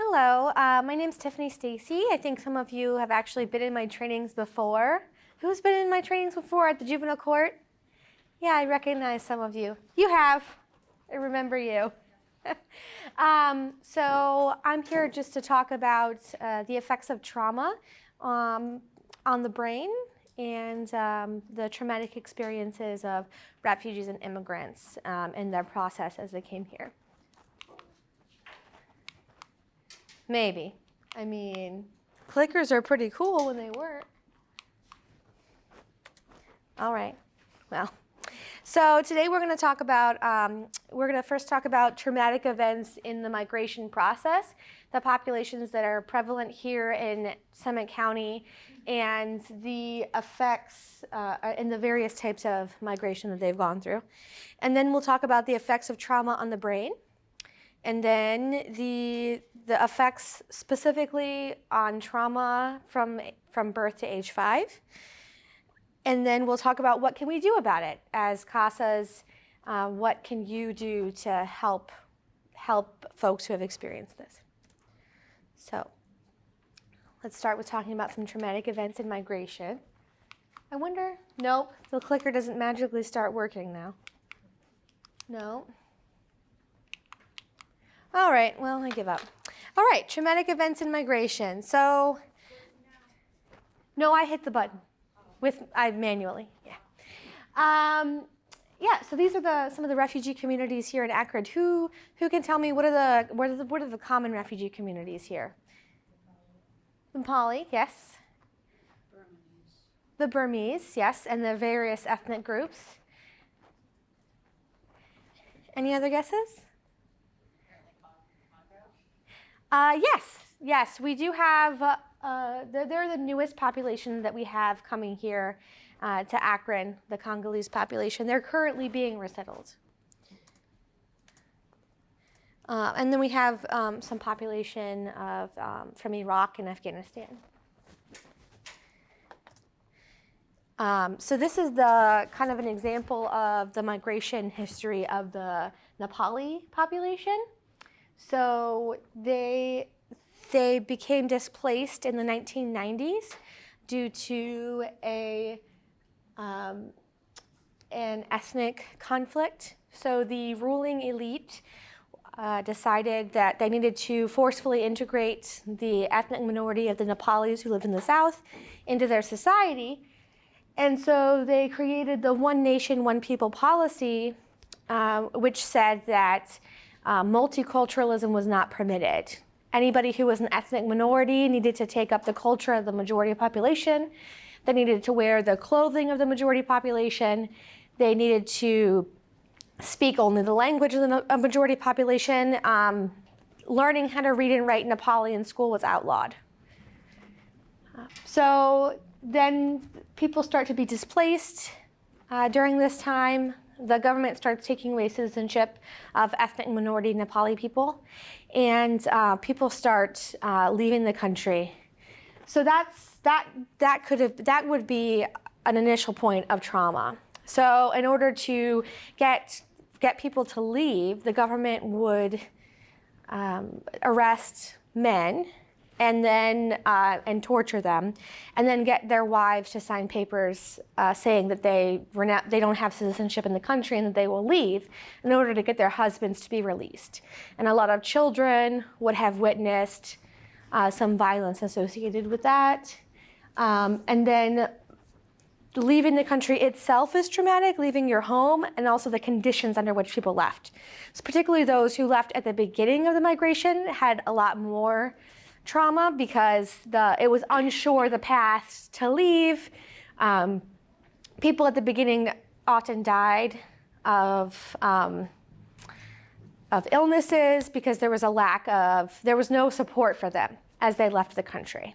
Hello, my name's Tiffany Stacy. I think some of you have actually been in my trainings before. Who's been in my trainings before at the juvenile court? Yeah, I recognize some of you. You have. I remember you. So I'm here just to talk about the effects of trauma on the brain and the traumatic experiences of refugees and immigrants in their process as they came here. Maybe. I mean, clickers are pretty cool when they work. All right. Well, so today we're going to talk about, first talk about traumatic events in the migration process, the populations that are prevalent here in Summit County, and the effects and the various types of migration that they've gone through. And then we'll talk about the effects of trauma on the brain. And then the effects specifically on trauma from birth to age 5. And then we'll talk about what can we do about it as CASAs. What can you do to help folks who have experienced this? So let's start with talking about some traumatic events in migration. I wonder, nope, the clicker doesn't magically start working now. No. All right, well, I give up. All right, traumatic events in migration. So, no, I hit the button manually, yeah. Yeah, so these are some of the refugee communities here in Akron. Who can tell me what are the common refugee communities here? The Nepali, yes. The Burmese, yes, and the various ethnic groups. Any other guesses? Yes, we do have, they're the newest population that we have coming here to Akron, the Congolese population. They're currently being resettled. And then we have some population from Iraq and Afghanistan. So this is the kind of an example of the migration history of the Nepali population. So they became displaced in the 1990s due to an ethnic conflict. So the ruling elite decided that they needed to forcefully integrate the ethnic minority of the Nepalis who lived in the south into their society. And so they created the One Nation, One People policy, which said that multiculturalism was not permitted. Anybody who was an ethnic minority needed to take up the culture of the majority population. They needed to wear the clothing of the majority population. They needed to speak only the language of the majority population. Learning how to read and write Nepali in school was outlawed. So then people start to be displaced during this time. The government starts taking away citizenship of ethnic minority Nepali people, and people start leaving the country. So that would be an initial point of trauma. So in order to get people to leave, the government would arrest men and then and torture them, and then get their wives to sign papers saying that they don't have citizenship in the country and that they will leave in order to get their husbands to be released. And a lot of children would have witnessed some violence associated with that. And then leaving the country itself is traumatic, leaving your home, and also the conditions under which people left. So particularly those who left at the beginning of the migration had a lot more trauma because it was unsure the paths to leave. People at the beginning often died of illnesses because there was no support for them as they left the country.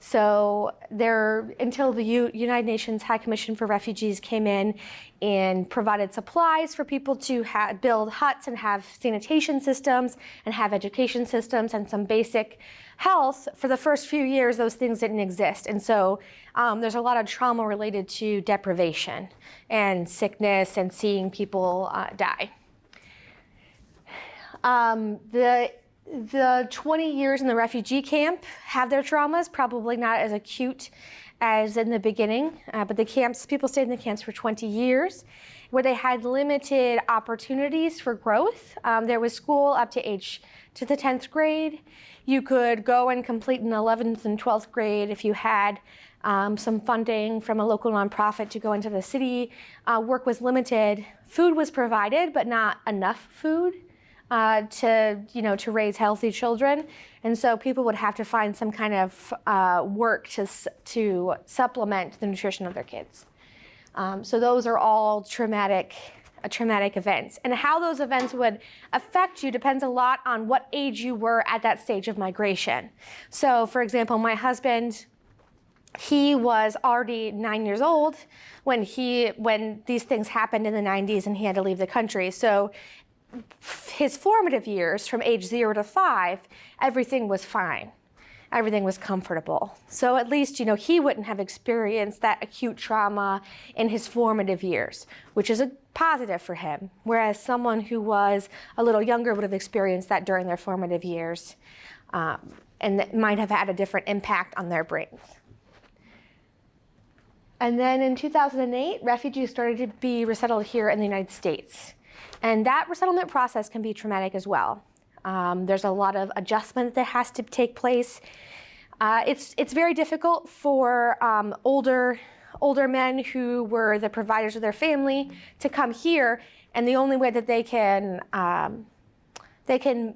So until the United Nations High Commission for Refugees came in and provided supplies for people to build huts and have sanitation systems and have education systems and some basic health, for the first few years, those things didn't exist. And so there's a lot of trauma related to deprivation and sickness and seeing people die. The The 20 years in the refugee camp have their traumas, probably not as acute as in the beginning, but the camps, people stayed in the camps for 20 years, where they had limited opportunities for growth. There was school up to the 10th grade. You could go and complete an 11th and 12th grade if you had some funding from a local nonprofit to go into the city. Work was limited. Food was provided, but not enough food to raise healthy children. And so people would have to find some kind of work to supplement the nutrition of their kids. So those are all traumatic events. And how those events would affect you depends a lot on what age you were at that stage of migration. So for example, my husband, he was already 9 years old when these things happened in the 90s and he had to leave the country. So his formative years, from age 0 to 5, everything was fine. Everything was comfortable. So at least, he wouldn't have experienced that acute trauma in his formative years, which is a positive for him. Whereas someone who was a little younger would have experienced that during their formative years, and that might have had a different impact on their brains. And then in 2008, refugees started to be resettled here in the United States. And that resettlement process can be traumatic as well. There's a lot of adjustment that has to take place. It's very difficult for older men who were the providers of their family to come here, and the only way that they can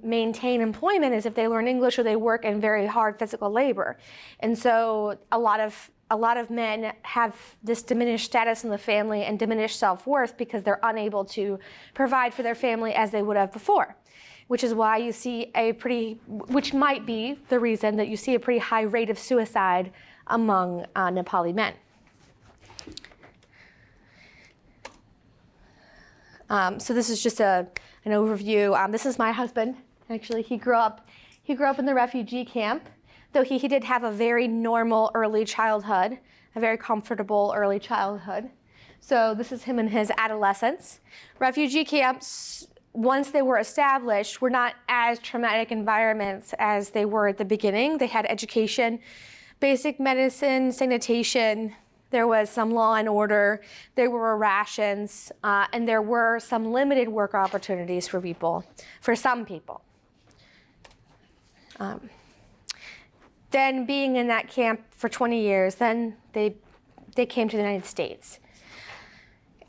maintain employment is if they learn English or they work in very hard physical labor. And so a lot of men have this diminished status in the family and diminished self-worth because they're unable to provide for their family as they would have before, which is why you see which might be the reason that you see a pretty high rate of suicide among Nepali men. So this is just an overview. This is my husband. Actually, he grew up in the refugee camp. Though he did have a very normal early childhood, a very comfortable early childhood. So this is him in his adolescence. Refugee camps, once they were established, were not as traumatic environments as they were at the beginning. They had education, basic medicine, sanitation. There was some law and order. There were rations, and there were some limited work opportunities for some people. Then being in that camp for 20 years, then they came to the United States.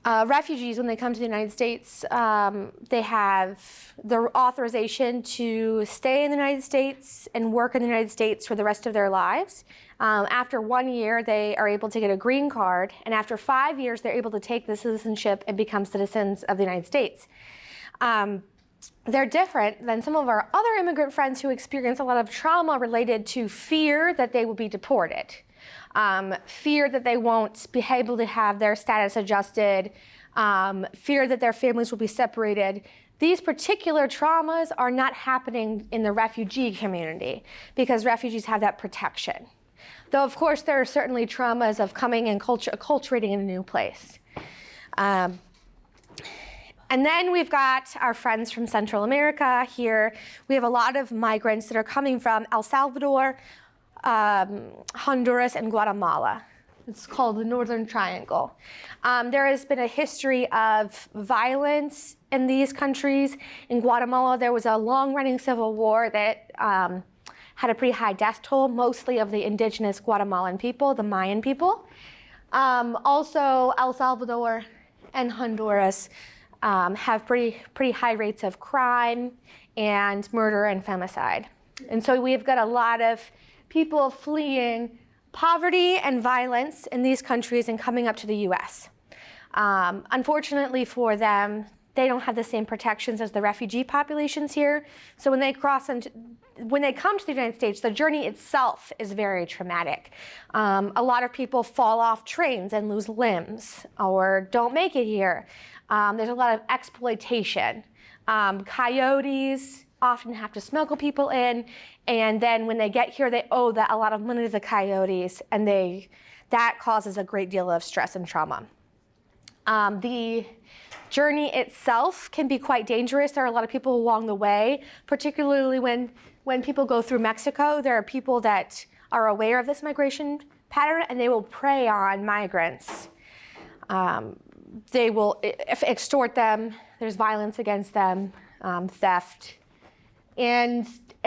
Refugees, when they come to the United States, they have the authorization to stay in the United States and work in the United States for the rest of their lives. After 1 year, they are able to get a green card, and after 5 years, they're able to take the citizenship and become citizens of the United States. They're different than some of our other immigrant friends who experience a lot of trauma related to fear that they will be deported, fear that they won't be able to have their status adjusted, fear that their families will be separated. These particular traumas are not happening in the refugee community because refugees have that protection. Though, of course, there are certainly traumas of coming and acculturating in a new place. And then we've got our friends from Central America here. We have a lot of migrants that are coming from El Salvador, Honduras, and Guatemala. It's called the Northern Triangle. There has been a history of violence in these countries. In Guatemala, there was a long-running civil war that had a pretty high death toll, mostly of the indigenous Guatemalan people, the Mayan people. Also, El Salvador and Honduras have pretty high rates of crime and murder and femicide. And so we've got a lot of people fleeing poverty and violence in these countries and coming up to the US. Unfortunately for them, they don't have the same protections as the refugee populations here. So when they come to the United States, the journey itself is very traumatic. A lot of people fall off trains and lose limbs or don't make it here. There's a lot of exploitation. Coyotes often have to smuggle people in, and then when they get here, they owe a lot of money to the coyotes, and that causes a great deal of stress and trauma. The journey itself can be quite dangerous. There are a lot of people along the way, particularly when people go through Mexico. There are people that are aware of this migration pattern, and they will prey on migrants. They will extort them. There's violence against them, theft. And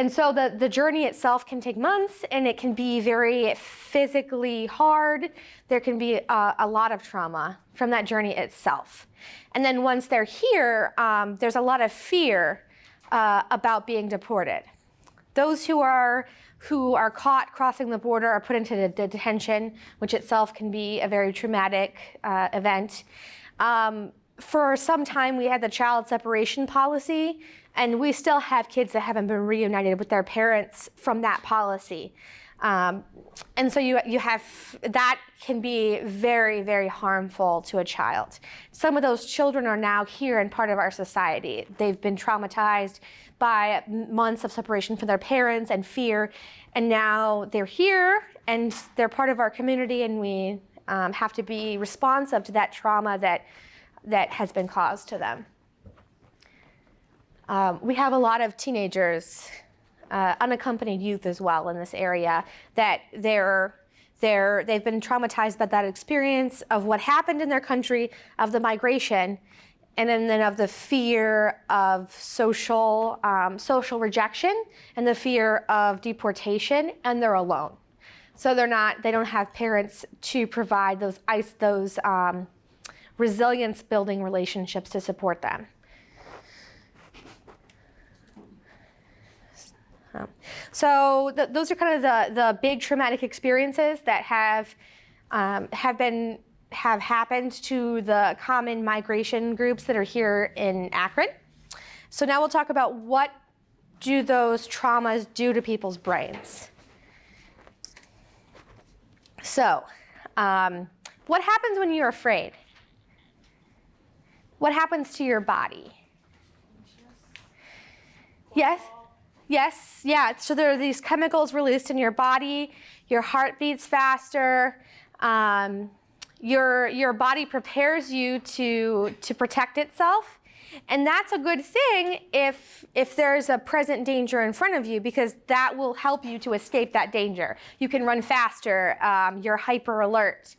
so the journey itself can take months, and it can be very physically hard. There can be a lot of trauma from that journey itself. And then once they're here, there's a lot of fear about being deported. Those who are caught crossing the border are put into detention, which itself can be a very traumatic event. For some time, we had the child separation policy, and we still have kids that haven't been reunited with their parents from that policy. And so you have, that can be very, very harmful to a child. Some of those children are now here and part of our society. They've been traumatized by months of separation from their parents and fear, and now they're here and they're part of our community, and we have to be responsive to that trauma that has been caused to them. We have a lot of teenagers, unaccompanied youth as well in this area, that they've been traumatized by that experience of what happened in their country, of the migration, and then of the fear of social rejection and the fear of deportation, and they're alone. So they don't have parents to provide those resilience building relationships to support them. So those are kind of the big traumatic experiences that have happened to the common migration groups that are here in Akron. So now we'll talk about what do those traumas do to people's brains. So what happens when you're afraid? What happens to your body? Yes? Yes, yeah. So there are these chemicals released in your body. Your heart beats faster. Your body prepares you to protect itself. And that's a good thing if there's a present danger in front of you, because that will help you to escape that danger. You can run faster. You're hyper alert.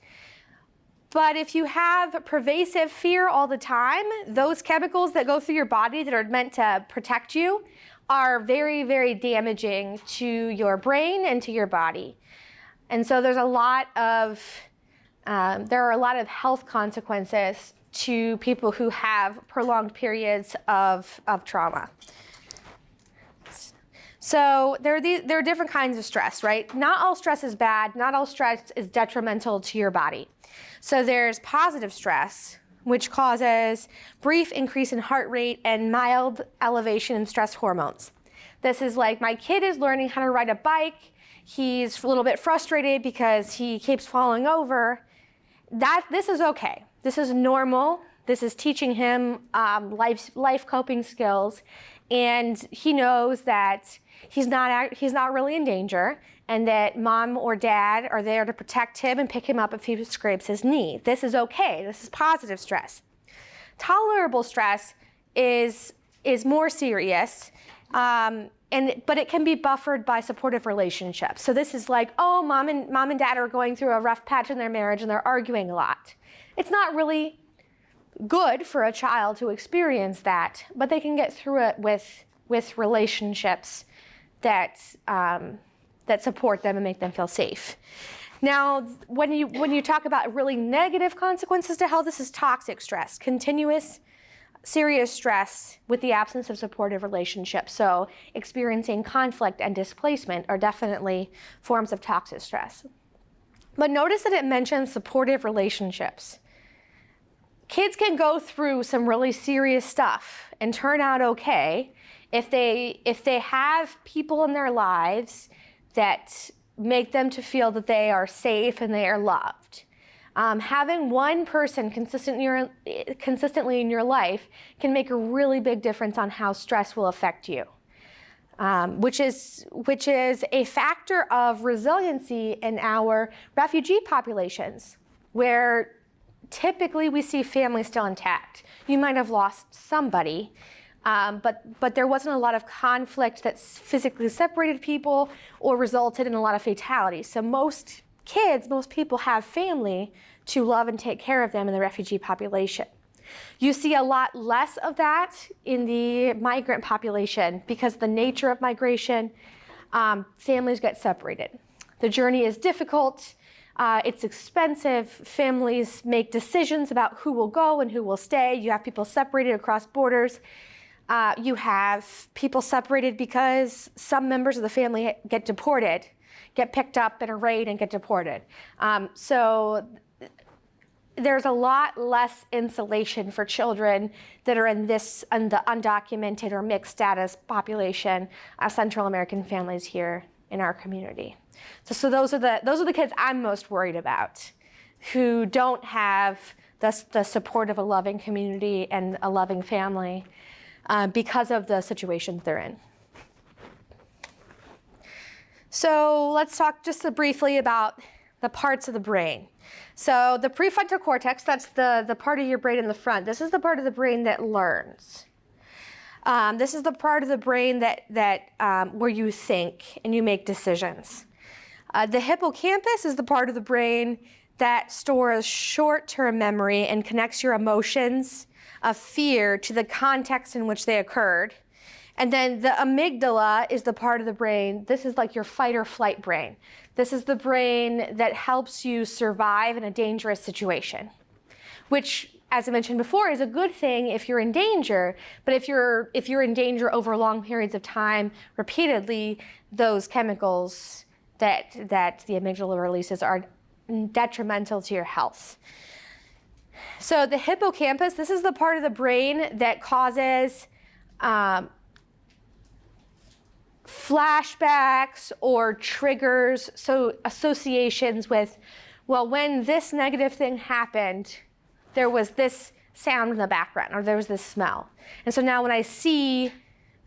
But if you have pervasive fear all the time, those chemicals that go through your body that are meant to protect you are very, very damaging to your brain and to your body. And so there are a lot of health consequences to people who have prolonged periods of trauma. So there are different kinds of stress, right? Not all stress is bad. Not all stress is detrimental to your body. So there's positive stress, which causes brief increase in heart rate and mild elevation in stress hormones. This is like, my kid is learning how to ride a bike. He's a little bit frustrated because he keeps falling over. This is okay. This is normal. This is teaching him life coping skills, and he knows that he's not really in danger, and that mom or dad are there to protect him and pick him up if he scrapes his knee. This is okay. This is positive stress. Tolerable stress is more serious, but it can be buffered by supportive relationships. So this is like, oh, mom and dad are going through a rough patch in their marriage and they're arguing a lot. It's not really good for a child to experience that, but they can get through it with relationships that support them and make them feel safe. Now, when you talk about really negative consequences to health, this is toxic stress, continuous, serious stress with the absence of supportive relationships. So experiencing conflict and displacement are definitely forms of toxic stress. But notice that it mentions supportive relationships. Kids can go through some really serious stuff and turn out okay if they have people in their lives that make them to feel that they are safe and they are loved. Having one person consistently in your life can make a really big difference on how stress will affect you, which is a factor of resiliency in our refugee populations, where typically we see families still intact. You might have lost somebody, but there wasn't a lot of conflict that physically separated people or resulted in a lot of fatalities. So most kids, most people have family to love and take care of them in the refugee population. You see a lot less of that in the migrant population because the nature of migration, families get separated. The journey is difficult, it's expensive, families make decisions about who will go and who will stay. You have people separated across borders. You have people separated because some members of the family get deported, get picked up in a raid and get deported. So there's a lot less insulation for children that are in the undocumented or mixed status population of Central American families here in our community. So those are the kids I'm most worried about, who don't have the support of a loving community and a loving family because of the situations they're in. So let's talk just briefly about the parts of the brain. So the prefrontal cortex, that's the part of your brain in the front. This is the part of the brain that learns. This is the part of the brain that where you think and you make decisions. The hippocampus is the part of the brain that stores short-term memory and connects your emotions of fear to the context in which they occurred. And then the amygdala is the part of the brain, this is like your fight or flight brain. This is the brain that helps you survive in a dangerous situation, which, as I mentioned before, is a good thing if you're in danger. But if you're in danger over long periods of time, repeatedly, those chemicals that the amygdala releases are detrimental to your health. So the hippocampus, this is the part of the brain that causes flashbacks or triggers, so associations with, well, when this negative thing happened, there was this sound in the background, or there was this smell. And so now when I see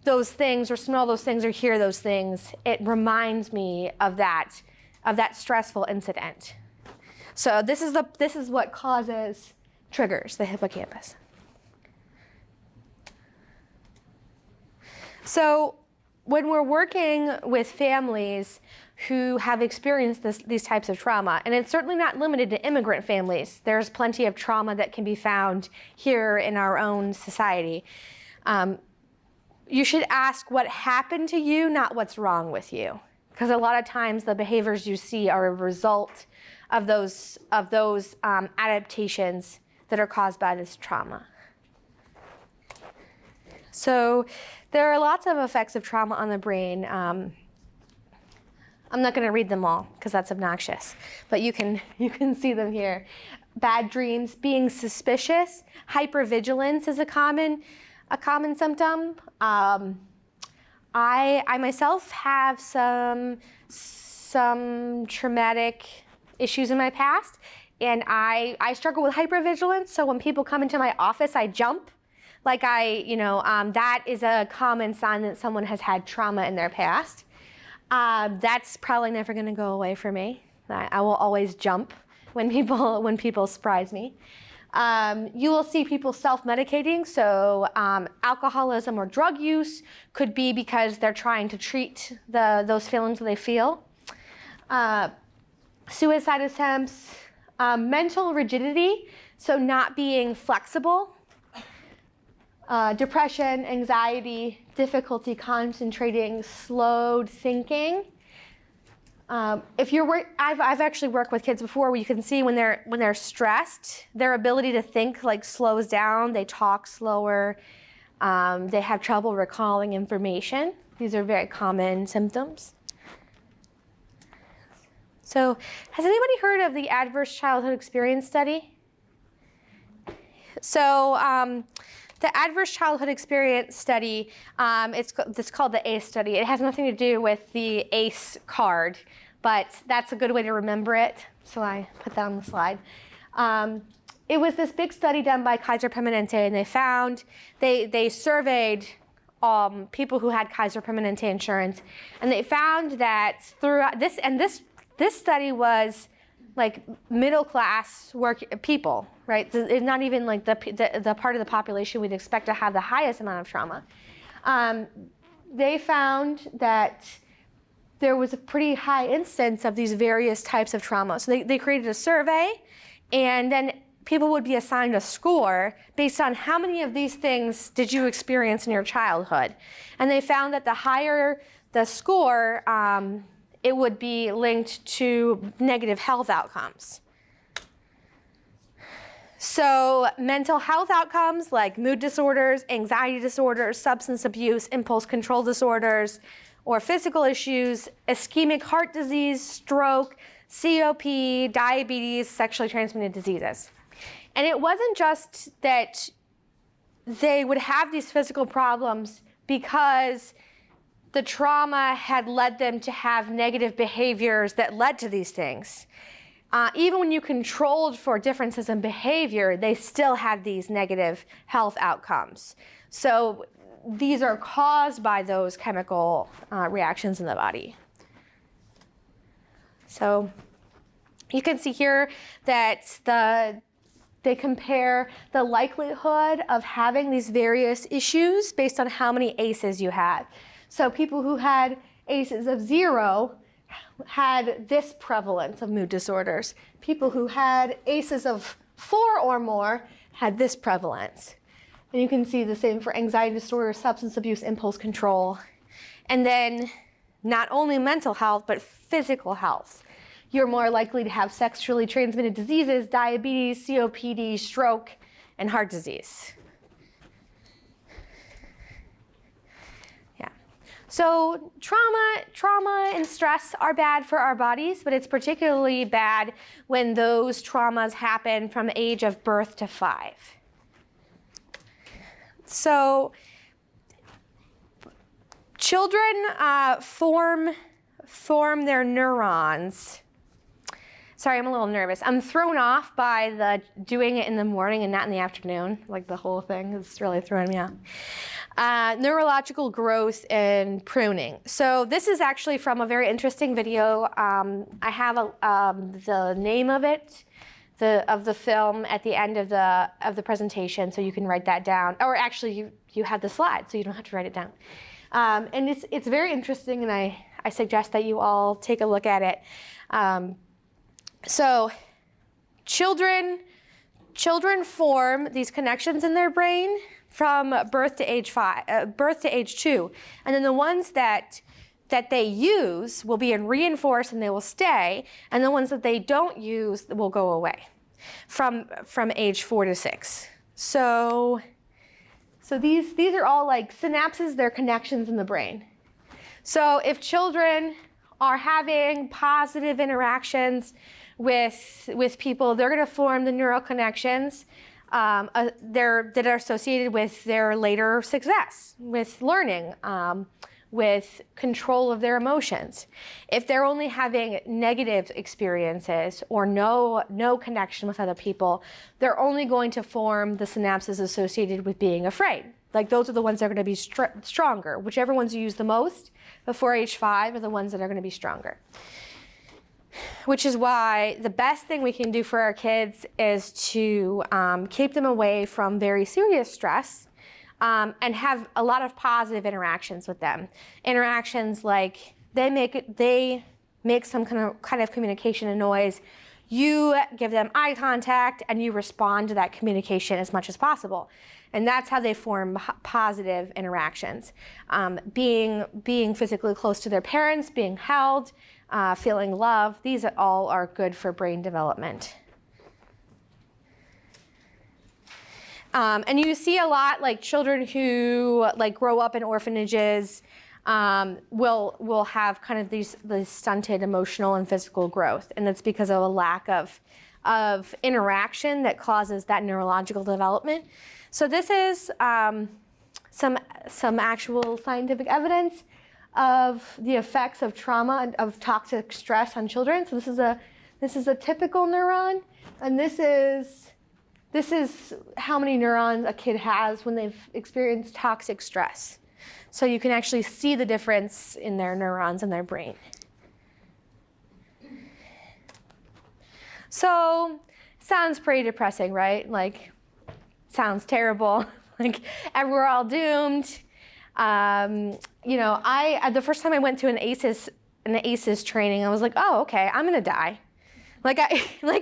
those things or smell those things or hear those things, it reminds me of that stressful incident. So this is what causes triggers, the hippocampus. So when we're working with families who have experienced these types of trauma, and it's certainly not limited to immigrant families, there's plenty of trauma that can be found here in our own society. You should ask what happened to you, not what's wrong with you. Because a lot of times the behaviors you see are a result of those adaptations that are caused by this trauma. So there are lots of effects of trauma on the brain. I'm not going to read them all because that's obnoxious, but you can see them here. Bad dreams, being suspicious, hypervigilance is a common symptom. I myself have some traumatic issues in my past, and I struggle with hypervigilance. So when people come into my office, I jump. Like that is a common sign that someone has had trauma in their past. That's probably never going to go away for me. I will always jump when people surprise me. You will see people self-medicating, so alcoholism or drug use could be because they're trying to treat those feelings that they feel. Suicide attempts, mental rigidity, so not being flexible. Depression, anxiety, difficulty concentrating, slowed thinking. I've actually worked with kids before where you can see when they're stressed, their ability to think slows down. They talk slower. They have trouble recalling information. These are very common symptoms. So, has anybody heard of the Adverse Childhood Experience Study? So, the Adverse Childhood Experience Study, it's called the ACE study. It has nothing to do with the ACE card, but that's a good way to remember it, so I put that on the slide. It was this big study done by Kaiser Permanente, and they surveyed people who had Kaiser Permanente insurance, and they found that throughout this study was like middle class people, right? It's not even like the part of the population we'd expect to have the highest amount of trauma. They found that there was a pretty high instance of these various types of trauma. So they created a survey, and then people would be assigned a score based on how many of these things did you experience in your childhood. And they found that the higher the score, it would be linked to negative health outcomes. So mental health outcomes like mood disorders, anxiety disorders, substance abuse, impulse control disorders, or physical issues, ischemic heart disease, stroke, COPD, diabetes, sexually transmitted diseases. And it wasn't just that they would have these physical problems because the trauma had led them to have negative behaviors that led to these things. Even when you controlled for differences in behavior, they still had these negative health outcomes. So these are caused by those chemical reactions in the body. So you can see here that they compare the likelihood of having these various issues based on how many ACEs you had. So people who had ACEs of 0 had this prevalence of mood disorders. People who had ACEs of 4 or more had this prevalence. And you can see the same for anxiety disorder, substance abuse, impulse control. And then not only mental health, but physical health. You're more likely to have sexually transmitted diseases, diabetes, COPD, stroke, and heart disease. So trauma and stress are bad for our bodies, but it's particularly bad when those traumas happen from the age of birth to 5. So children form their neurons. Sorry, I'm a little nervous. I'm thrown off by the doing it in the morning and not in the afternoon. Like the whole thing is really throwing me off. Neurological growth and pruning. So this is actually from a very interesting video. I have the name of it, of the film at the end of the presentation, so you can write that down. Or actually, you have the slide, so you don't have to write it down. And it's very interesting, and I suggest that you all take a look at it. So children form these connections in their brain from birth to age 2, and then the ones that they use will be reinforced and they will stay, and the ones that they don't use will go away from age 4 to 6. So these are all like synapses, they're connections in the brain. So if children are having positive interactions with people, they're going to form the neural connections that are associated with their later success, with learning, with control of their emotions. If they're only having negative experiences or no connection with other people, they're only going to form the synapses associated with being afraid. Like those are the ones that are going to be stronger. Whichever ones you use the most before age 5 are the ones that are going to be stronger. Which is why the best thing we can do for our kids is to keep them away from very serious stress and have a lot of positive interactions with them. Interactions like they make some kind of communication and noise. You give them eye contact and you respond to that communication as much as possible. And that's how they form positive interactions. Being physically close to their parents, being held, feeling love, these all are good for brain development. And you see a lot like children who like grow up in orphanages will have kind of these stunted emotional and physical growth, and that's because of a lack of interaction that causes that neurological development. So this is some actual scientific evidence of the effects of trauma and of toxic stress on children. So this is a typical neuron, and this is how many neurons a kid has when they've experienced toxic stress. So you can actually see the difference in their neurons in their brain. So, sounds pretty depressing, right? Like, sounds terrible. Like, we're all doomed. You know, the first time I went to an ACEs training, I was like, oh, okay, I'm gonna die. Like, let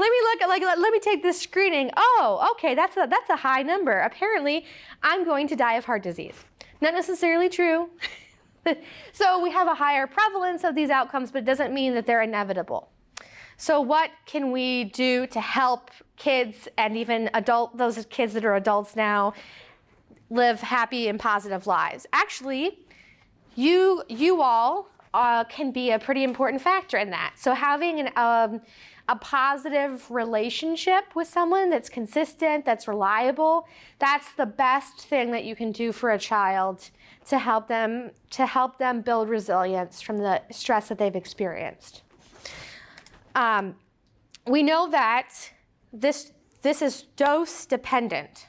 me take this screening. Oh, okay, that's a high number. Apparently, I'm going to die of heart disease. Not necessarily true. So we have a higher prevalence of these outcomes, but it doesn't mean that they're inevitable. So what can we do to help kids and even those kids that are adults now live happy and positive lives? Actually, you all can be a pretty important factor in that. So having a positive relationship with someone that's consistent, that's reliable, that's the best thing that you can do for a child to help them build resilience from the stress that they've experienced. We know that this is dose dependent.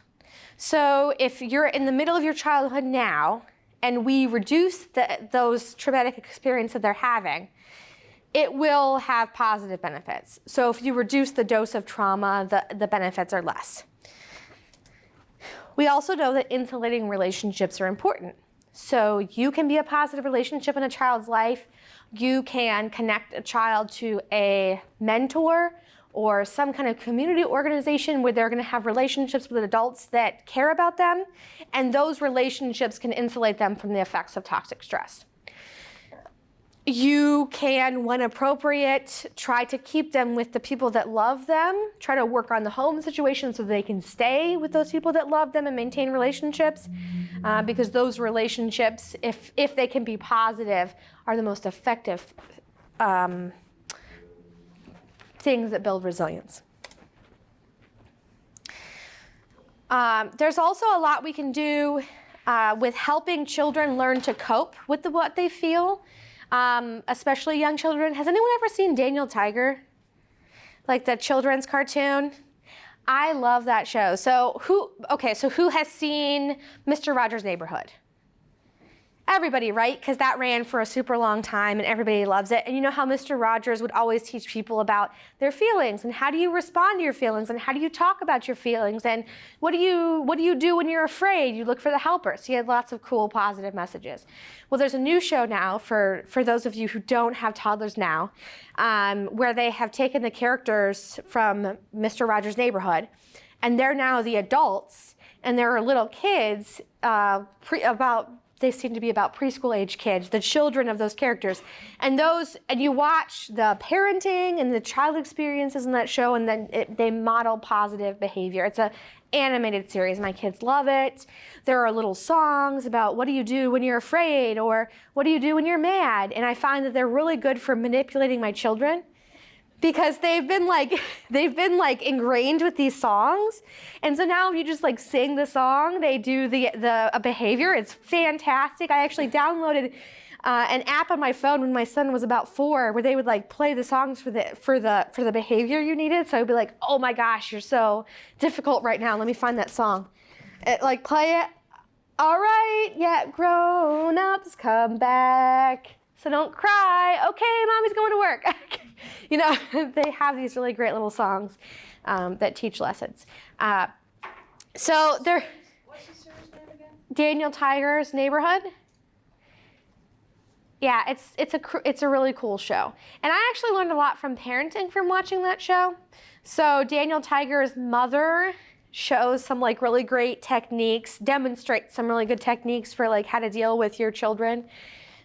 So if you're in the middle of your childhood now, and we reduce those traumatic experiences that they're having, it will have positive benefits. So if you reduce the dose of trauma, the benefits are less. We also know that insulating relationships are important. So you can be a positive relationship in a child's life. You can connect a child to a mentor or some kind of community organization where they're going to have relationships with adults that care about them, and those relationships can insulate them from the effects of toxic stress. You can, when appropriate, try to keep them with the people that love them, try to work on the home situation so they can stay with those people that love them and maintain relationships, because those relationships, if they can be positive, are the most effective things that build resilience. There's also a lot we can do with helping children learn to cope with what they feel, especially young children. Has anyone ever seen Daniel Tiger? Like the children's cartoon? I love that show. So who has seen Mr. Rogers' Neighborhood? Everybody, right? Because that ran for a super long time and everybody loves it. And you know how Mr. Rogers would always teach people about their feelings and how do you respond to your feelings and how do you talk about your feelings and what do you do when you're afraid? You look for the helpers. He had lots of cool positive messages. Well, there's a new show now for those of you who don't have toddlers now, where they have taken the characters from Mr. Rogers' Neighborhood and they're now the adults and there are little kids they seem to be about preschool age kids, the children of those characters. And you watch the parenting and the child experiences in that show, and then they model positive behavior. It's an animated series. My kids love it. There are little songs about what do you do when you're afraid, or what do you do when you're mad? And I find that they're really good for manipulating my children, because they've been ingrained with these songs. And so now if you just sing the song, they do the behavior. It's fantastic. I actually downloaded an app on my phone when my son was about 4 where they would play the songs for the behavior you needed. So I'd be like, oh my gosh, you're so difficult right now. Let me find that song. Play it. All right, yeah, grown-ups come back. So don't cry. Okay, mommy's going to work. You know, they have these really great little songs that teach lessons. So they're... What's the series name again? Daniel Tiger's Neighborhood. Yeah, it's a really cool show. And I actually learned a lot from parenting from watching that show. So Daniel Tiger's mother shows some really great techniques, demonstrates some really good techniques for how to deal with your children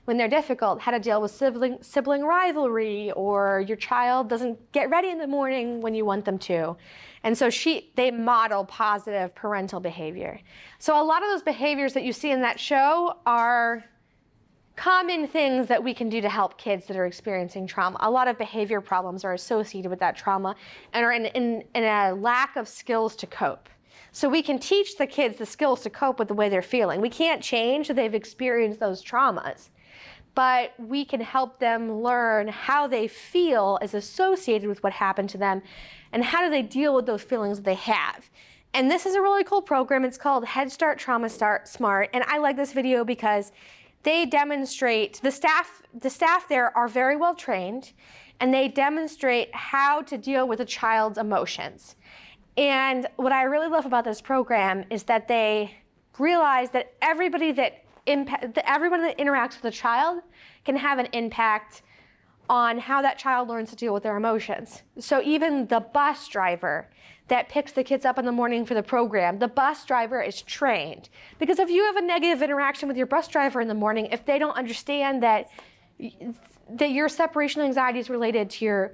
when they're difficult, how to deal with sibling rivalry, or your child doesn't get ready in the morning when you want them to. And so they model positive parental behavior. So a lot of those behaviors that you see in that show are common things that we can do to help kids that are experiencing trauma. A lot of behavior problems are associated with that trauma and are in a lack of skills to cope. So we can teach the kids the skills to cope with the way they're feeling. We can't change that they've experienced those traumas, but we can help them learn how they feel is associated with what happened to them and how do they deal with those feelings that they have. And this is a really cool program. It's called Head Start Trauma Smart. And I like this video because they demonstrate, the staff there are very well trained, and they demonstrate how to deal with a child's emotions. And what I really love about this program is that they realize that everyone that interacts with a child can have an impact on how that child learns to deal with their emotions. So even the bus driver that picks the kids up in the morning for the program, the bus driver is trained. Because if you have a negative interaction with your bus driver in the morning, if they don't understand that your separation anxiety is related to your,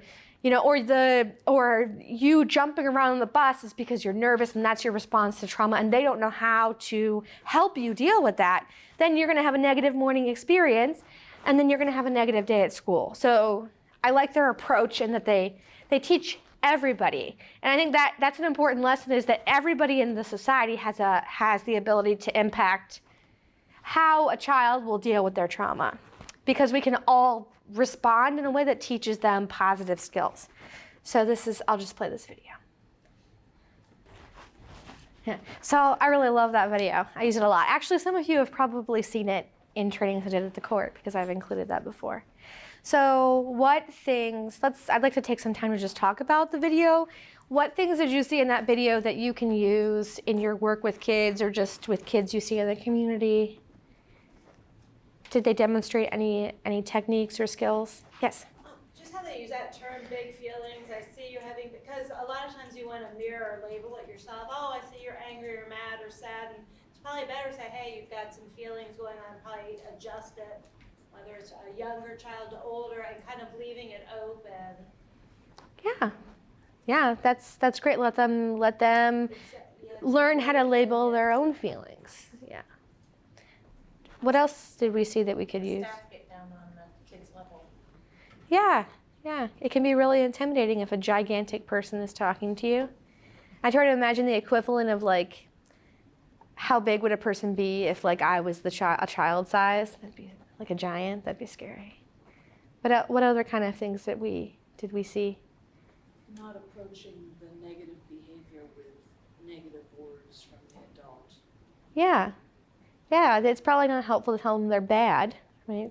or you jumping around on the bus is because you're nervous and that's your response to trauma, and they don't know how to help you deal with that, then you're gonna have a negative morning experience, and then you're gonna have a negative day at school. So I like their approach in that they teach everybody. And I think that's an important lesson, is that everybody in the society has the ability to impact how a child will deal with their trauma, because we can all respond in a way that teaches them positive skills. So I'll just play this video. Yeah. So I really love that video. I use it a lot. Actually, some of you have probably seen it in trainings I did at the court, because I've included that before. So what things, I'd like to take some time to just talk about the video. What things did you see in that video that you can use in your work with kids, or just with kids you see in the community? Did they demonstrate any techniques or skills? Yes? Just how they use that term, big feelings. I see you having, because a lot of times you want to mirror or label it yourself. Oh, I see you're angry or mad or sad. And it's probably better to say, hey, you've got some feelings going on, probably adjust it, whether it's a younger child to older, and kind of leaving it open. Yeah, that's great. Let them learn how to label their own feelings. Yeah. What else did we see that we could use? Staff get down on the kids' level. Yeah. It can be really intimidating if a gigantic person is talking to you. I try to imagine the equivalent of like, how big would a person be if like I was a child size? That'd be like a giant. That'd be scary. But what other kind of things did we see? Not approaching the negative behavior with negative words from the adult. Yeah, it's probably not helpful to tell them they're bad, right?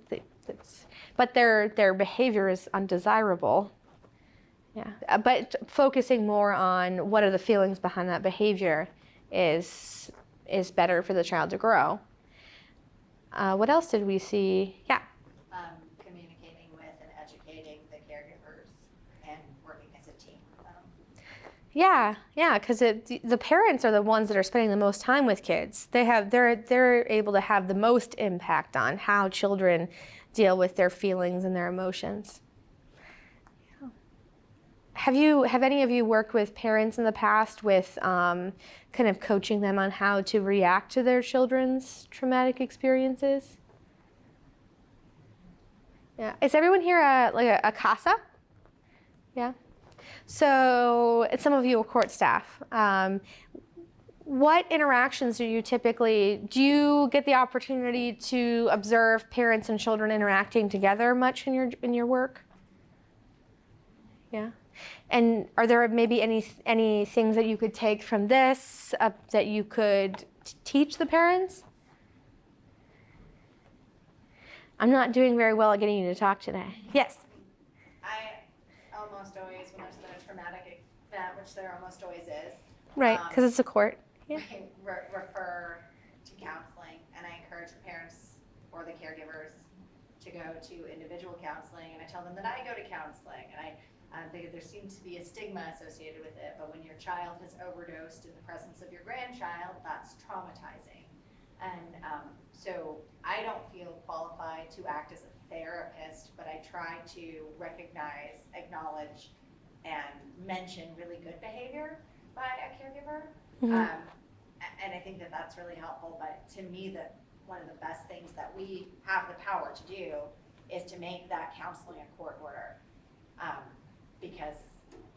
But their behavior is undesirable. Yeah, but focusing more on what are the feelings behind that behavior is better for the child to grow. What else did we see? Yeah. Communicating with and educating the caregivers and working as a team with them. Yeah, because the parents are the ones that are spending the most time with kids. They're able to have the most impact on how children deal with their feelings and their emotions. Yeah. Have any of you worked with parents in the past with kind of coaching them on how to react to their children's traumatic experiences? Yeah. Is everyone here a CASA? Yeah. So some of you are court staff. What interactions do you get the opportunity to observe parents and children interacting together much in your work? Yeah. And are there maybe any things that you could take from this that you could teach the parents? I'm not doing very well at getting you to talk today. Yes? I almost always, when there's been a traumatic event, which there almost always is, Right, because it's a court. Yeah. I refer to counseling, and I encourage the parents or the caregivers to go to individual counseling, and I tell them that I go to counseling, and I think there seems to be a stigma associated with it, but when your child has overdosed in the presence of your grandchild, that's traumatizing. And so I don't feel qualified to act as a therapist, but I try to recognize, acknowledge, and mention really good behavior by a caregiver. Mm-hmm. And I think that that's really helpful, but to me, one of the best things that we have the power to do is to make that counseling a court order. Because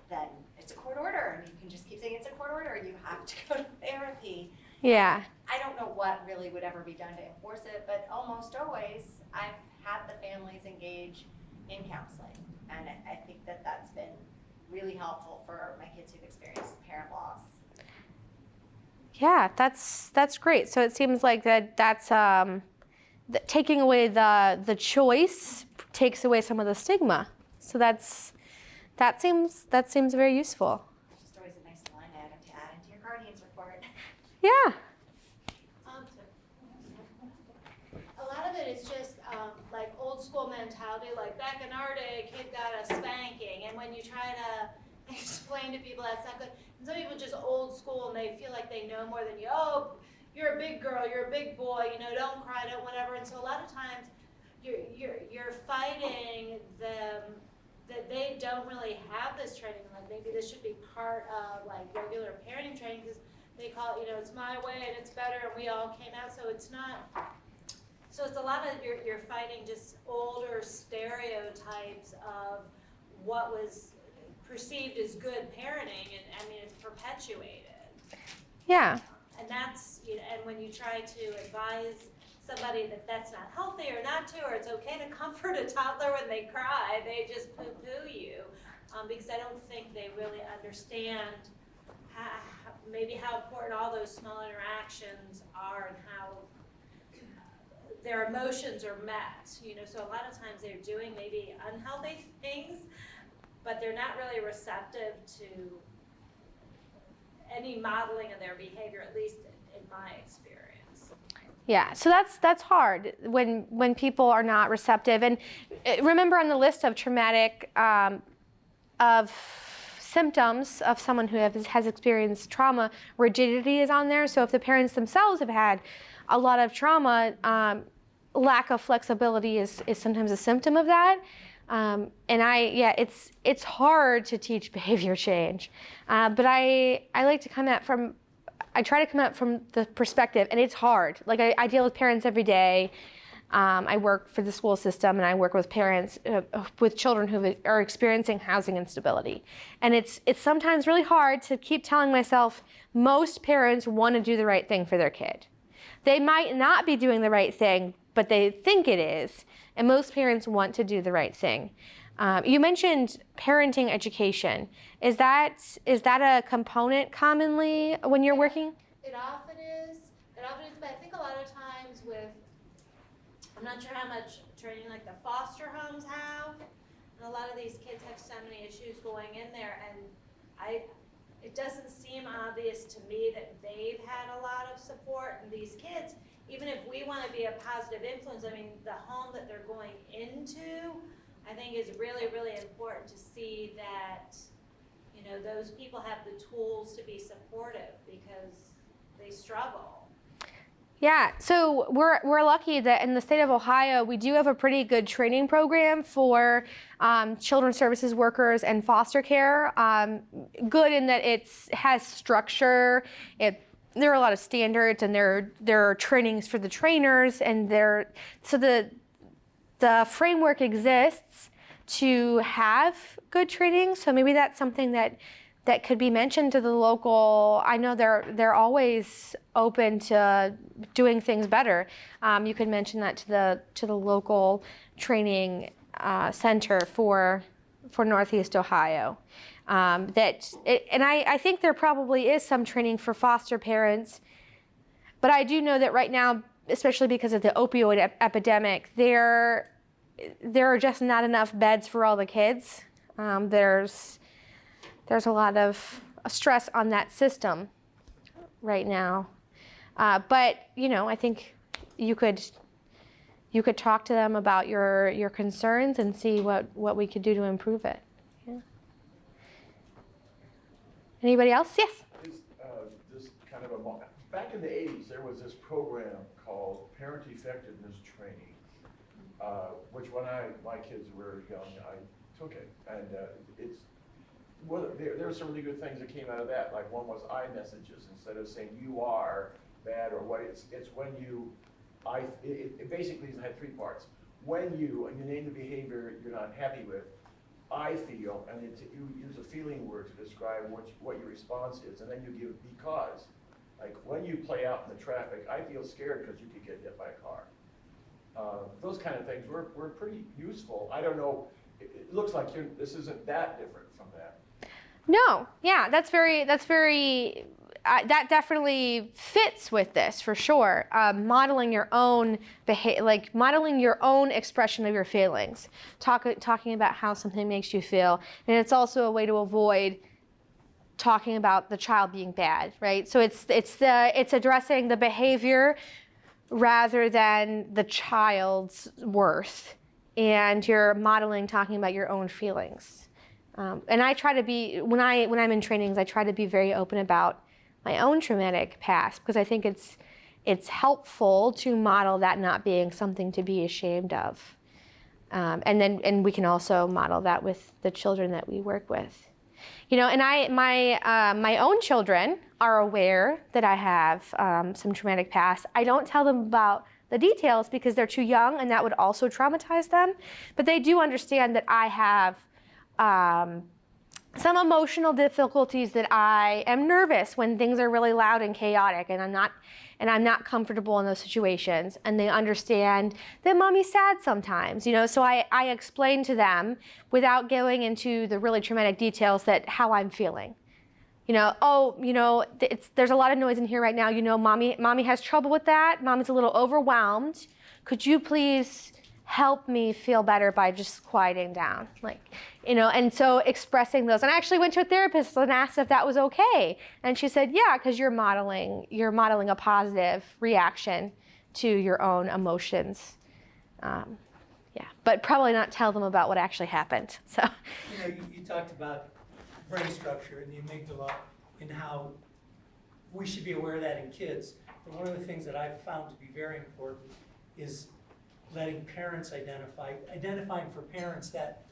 then it's a court order, and you can just keep saying it's a court order, you have to go to therapy. Yeah. I don't know what really would ever be done to enforce it, but almost always I've had the families engage in counseling, and I think that that's been really helpful for my kids who've experienced parent loss. Yeah, that's great. So it seems like that's taking away the choice takes away some of the stigma. So that seems very useful. Just always a nice line item to add into your guardian's report. Yeah. A lot of it is just like old school mentality, like back in our day, a kid got a spanking, and when you try to explain to people that's not good, and some people just old school and they feel like they know more than you. Oh, you're a big girl, you're a big boy, you know, don't cry, don't whatever. And so a lot of times you're fighting them that they don't really have this training. Like maybe this should be part of like regular parenting training, because they call it, you know, it's my way and it's better and we all came out. So it's not. So it's a lot of you're fighting just older stereotypes of what was perceived as good parenting, and I mean it's perpetuated. Yeah. And that's, you know, and when you try to advise somebody that that's not healthy or not to, or it's okay to comfort a toddler when they cry, they just poo-poo you, because I don't think they really understand maybe how important all those small interactions are and how their emotions are met. You know, so a lot of times they're doing maybe unhealthy things, but they're not really receptive to any modeling of their behavior, at least in my experience. Yeah, so that's hard when people are not receptive. And remember, on the list of traumatic of symptoms of someone who has experienced trauma, rigidity is on there. So if the parents themselves have had a lot of trauma, lack of flexibility is sometimes a symptom of that. And it's hard to teach behavior change, but I like to come at from. I try to come at from the perspective, and it's hard. Like I deal with parents every day. I work for the school system, and I work with parents with children who are experiencing housing instability. And it's sometimes really hard to keep telling myself most parents want to do the right thing for their kid. They might not be doing the right thing, but they think it is. And most parents want to do the right thing. You mentioned parenting education. Is that a component commonly when you're working? It often is. But I think a lot of times I'm not sure how much training like the foster homes have. And a lot of these kids have so many issues going in there, and it doesn't seem obvious to me that they've had a lot of support. And these kids, even if we want to be a positive influence, I mean, the home that they're going into, I think is really, really important to see that, you know, those people have the tools to be supportive because they struggle. Yeah, so we're lucky that in the state of Ohio, we do have a pretty good training program for children's services workers and foster care. Good in that it has structure. There are a lot of standards, and there are trainings for the trainers, and the framework exists to have good training. So maybe that's something that could be mentioned to the local. I know they're always open to doing things better. You could mention that to the local training center for Northeast Ohio. And I think there probably is some training for foster parents, but I do know that right now, especially because of the opioid epidemic, there are just not enough beds for all the kids. There's a lot of stress on that system right now. But you know, I think you could talk to them about your concerns and see what we could do to improve it. Yeah. Anybody else? Yes. Just kind of back in the 80s, there was this program called Parent Effectiveness Training, which when my kids were young, I took it, and there were some really good things that came out of that. Like one was I messages. Instead of saying you are bad or what, it's when you, it basically had three parts. When you name the behavior you're not happy with, I feel, and you use a feeling word to describe what your response is, and then you give because. Like when you play out in the traffic, I feel scared because you could get hit by a car. Those kind of things were pretty useful. I don't know, it looks like this isn't that different from that. No, yeah, that's very that definitely fits with this for sure. Modeling your own modeling your own expression of your feelings, talking about how something makes you feel, and it's also a way to avoid talking about the child being bad, right? So it's addressing the behavior rather than the child's worth, and you're modeling talking about your own feelings. And I try to be, when I'm in trainings, I try to be very open about my own traumatic past, because I think it's helpful to model that not being something to be ashamed of. And we can also model that with the children that we work with. You know, and my own children are aware that I have some traumatic past. I don't tell them about the details because they're too young, and that would also traumatize them. But they do understand that I have some emotional difficulties, that I am nervous when things are really loud and chaotic, and I'm not comfortable in those situations. And they understand that mommy's sad sometimes, you know. So I explain to them without going into the really traumatic details that how I'm feeling. You know, oh, you know, there's a lot of noise in here right now. You know, mommy has trouble with that. Mommy's a little overwhelmed. Could you please help me feel better by just quieting down? Like, you know, and so expressing those. And I actually went to a therapist and asked if that was okay. And she said, yeah, because you're modeling a positive reaction to your own emotions. Yeah, but probably not tell them about what actually happened. So, You know, you talked about brain structure and the amygdala and how we should be aware of that in kids. But one of the things that I've found to be very important is letting parents identifying for parents that,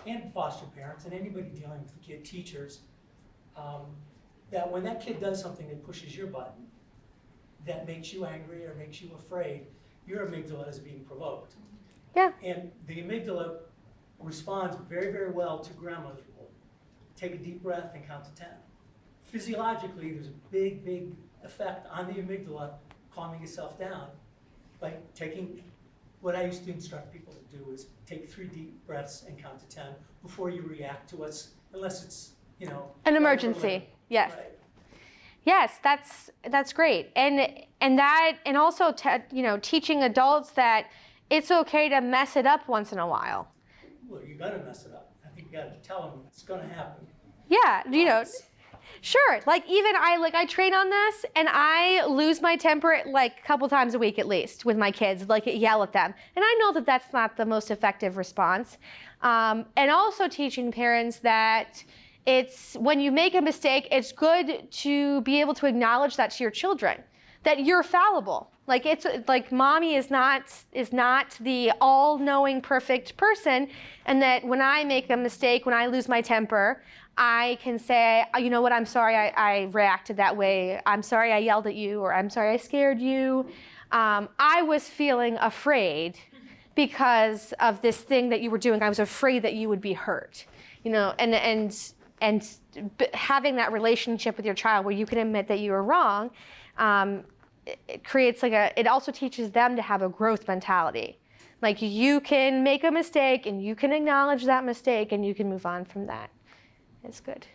and foster parents and anybody dealing with the kid, teachers, that when that kid does something that pushes your button, that makes you angry or makes you afraid, your amygdala is being provoked. yeah. And the amygdala responds very, very well to grandmother's rule. Take a deep breath and count to 10. Physiologically, there's a big, big effect on the amygdala calming yourself down by taking, what I used to instruct people to do is take 3 deep breaths and count to 10 before you react to what's, unless it's, you know, An emergency, yes. Right. Yes, that's great, and also you know, teaching adults that it's okay to mess it up once in a while. Well, you're gonna mess it up. I think you gotta tell them it's gonna happen. Yeah, you know, sure. Like even I train on this, and I lose my temper like a couple times a week at least with my kids, like yell at them, and I know that that's not the most effective response. And also teaching parents that it's when you make a mistake, it's good to be able to acknowledge that to your children, that you're fallible. Like it's like mommy is not the all-knowing perfect person, and that when I make a mistake, when I lose my temper, I can say, you know what, I'm sorry I reacted that way. I'm sorry I yelled at you, or I'm sorry I scared you. I was feeling afraid because of this thing that you were doing. I was afraid that you would be hurt. You know, and having that relationship with your child where you can admit that you were wrong, it creates it also teaches them to have a growth mentality. Like you can make a mistake and you can acknowledge that mistake and you can move on from that. It's good.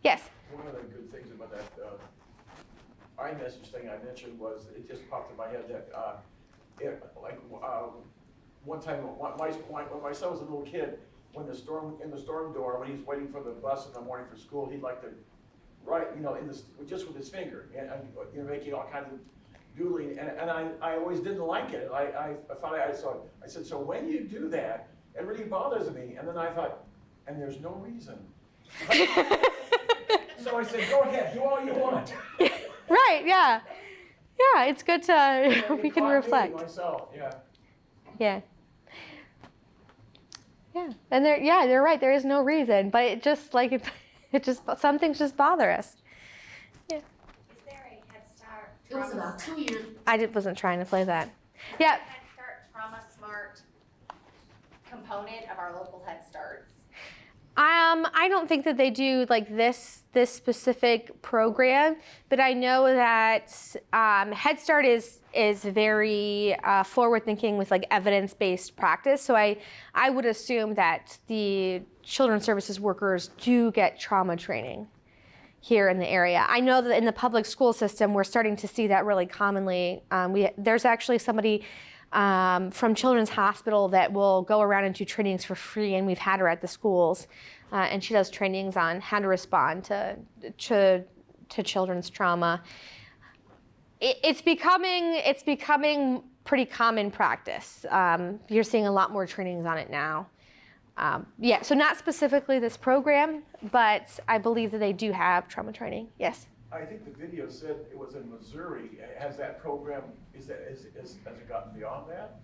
Yes? One of the good things about that iMessage thing I mentioned was, it just popped in my head that, one time when my son was a little kid, in the storm door, when he's waiting for the bus in the morning for school, he'd like to write, you know, just with his finger, and you know, making all kinds of doodling, and I always didn't like it. I said, so when you do that, it really bothers me. And then I thought, and there's no reason. So I said, go ahead, do all you want. Right, yeah. Yeah, it's good to, we can reflect. Myself, yeah. Yeah. Yeah, and they're right. There is no reason, but it just some things just bother us. Yeah. Is there a Head Start? It was about 2 years. I wasn't trying to play that. Yeah. Head Start Trauma Smart component of our local Head Starts. I don't think that they do like this specific program, but I know that Head Start is very forward thinking with like evidence-based practice. So I would assume that the children's services workers do get trauma training here in the area. I know that in the public school system, we're starting to see that really commonly. There's actually somebody from Children's Hospital that will go around and do trainings for free, and we've had her at the schools, and she does trainings on how to respond to children's trauma. It's becoming pretty common practice. You're seeing a lot more trainings on it now. Yeah, so not specifically this program, but I believe that they do have trauma training. Yes. I think the video said it was in Missouri. Has that program, has it gotten beyond that?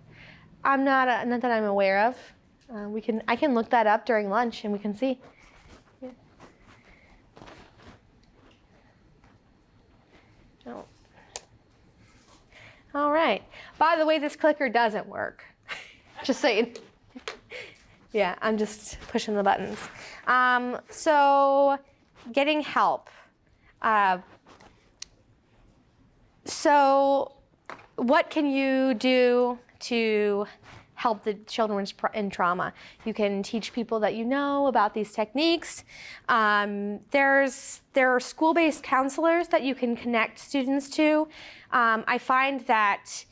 I'm not that I'm aware of. I can look that up during lunch and we can see. Yeah. Oh. All right. By the way, this clicker doesn't work. Just saying. Yeah, I'm just pushing the buttons. So getting help. So what can you do to help the children in trauma? You can teach people that you know about these techniques. There are school-based counselors that you can connect students to. I find that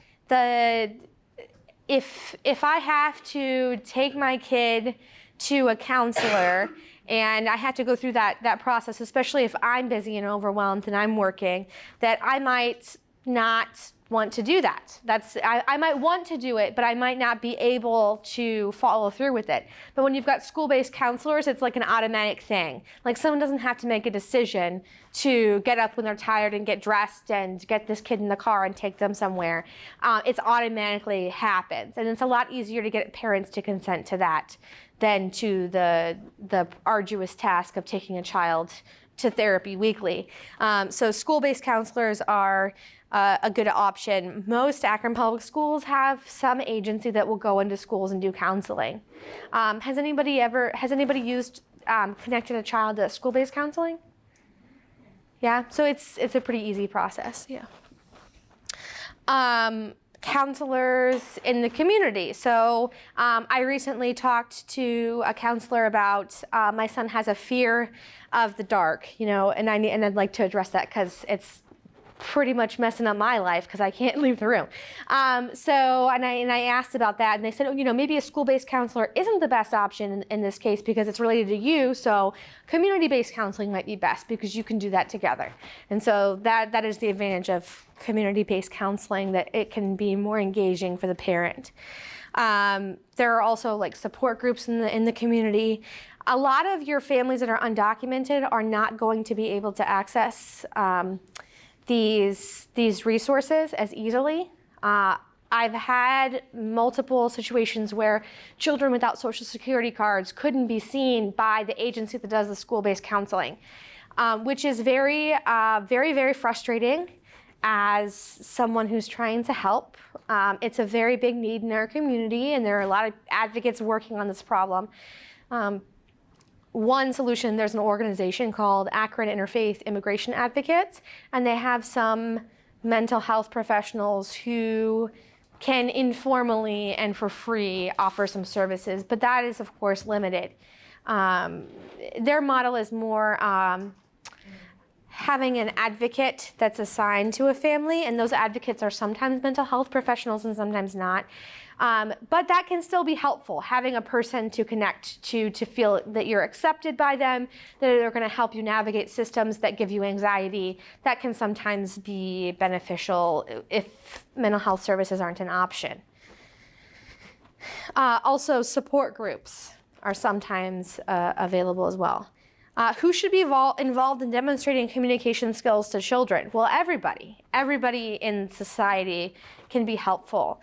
if I have to take my kid to a counselor and I have to go through that process, especially if I'm busy and overwhelmed and I'm working, that I might not want to do that. I might want to do it, but I might not be able to follow through with it. But when you've got school-based counselors, it's like an automatic thing. Like someone doesn't have to make a decision to get up when they're tired and get dressed and get this kid in the car and take them somewhere. It's automatically happens. And it's a lot easier to get parents to consent to that than to the arduous task of taking a child to therapy weekly. So school-based counselors are a good option. Most Akron public schools have some agency that will go into schools and do counseling. Has anybody used connected a child to school-based counseling? Yeah, so it's a pretty easy process. Yeah. Counselors in the community. So I recently talked to a counselor about my son has a fear of the dark, and I'd like to address that because it's pretty much messing up my life because I can't leave the room. So I asked about that, and they said, maybe a school-based counselor isn't the best option in this case because it's related to you. So community-based counseling might be best because you can do that together. And so that is the advantage of community-based counseling, that it can be more engaging for the parent. There are also like support groups in the community. A lot of your families that are undocumented are not going to be able to access these resources as easily. I've had multiple situations where children without Social Security cards couldn't be seen by the agency that does the school-based counseling, which is very, very frustrating as someone who's trying to help. It's a very big need in our community, and there are a lot of advocates working on this problem. One solution, there's an organization called Akron Interfaith Immigration Advocates, and they have some mental health professionals who can informally and for free offer some services, but that is of course limited. Their model is more having an advocate that's assigned to a family, and those advocates are sometimes mental health professionals and sometimes not. But that can still be helpful, having a person to connect to feel that you're accepted by them, that they're going to help you navigate systems that give you anxiety. That can sometimes be beneficial if mental health services aren't an option. Also, support groups are sometimes available as well. Who should be involved in demonstrating communication skills to children? Well, everybody. Everybody in society can be helpful.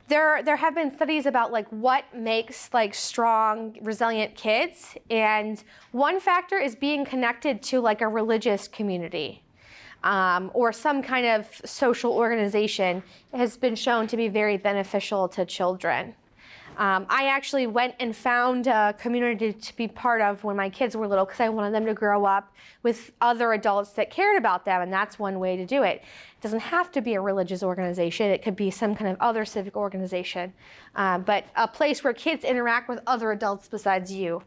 There have been studies about what makes strong, resilient kids, and one factor is being connected to a religious community or some kind of social organization has been shown to be very beneficial to children. I actually went and found a community to be part of when my kids were little because I wanted them to grow up with other adults that cared about them, and that's one way to do it. doesn't have to be a religious organization. It could be some kind of other civic organization, but a place where kids interact with other adults besides you.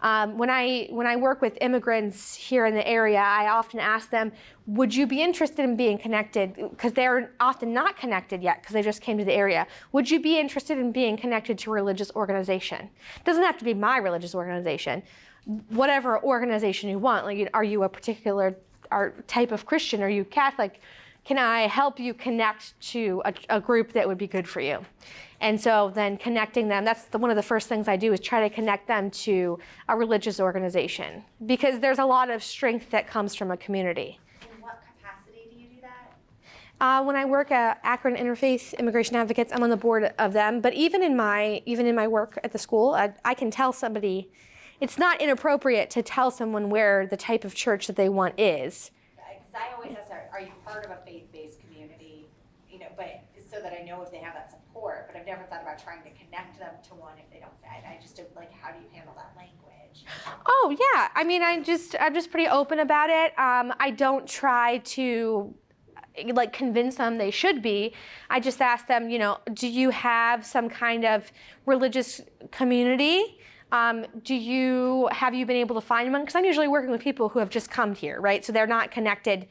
When I work with immigrants here in the area, I often ask them, would you be interested in being connected? Because they're often not connected yet because they just came to the area. Would you be interested in being connected to a religious organization? It doesn't have to be my religious organization. Whatever organization you want. Like, are you a particular type of Christian? Are you Catholic? Can I help you connect to a group that would be good for you? And so then connecting them, that's one of the first things I do is try to connect them to a religious organization, because there's a lot of strength that comes from a community. In what capacity do you do that? When I work at Akron Interfaith Immigration Advocates, I'm on the board of them. But even in my work at the school, I can tell somebody, it's not inappropriate to tell someone where the type of church that they want is. Because I always ask, are you part of a faith-based community? You know, but so that I know if they have that support. But I've never thought about trying to connect them to one if they don't. I just don't, like, how do you handle that language? Oh yeah, I mean, I'm just pretty open about it. I don't try to like convince them they should be. I just ask them, do you have some kind of religious community? Have you been able to find one? Because I'm usually working with people who have just come here, right? So they're not connected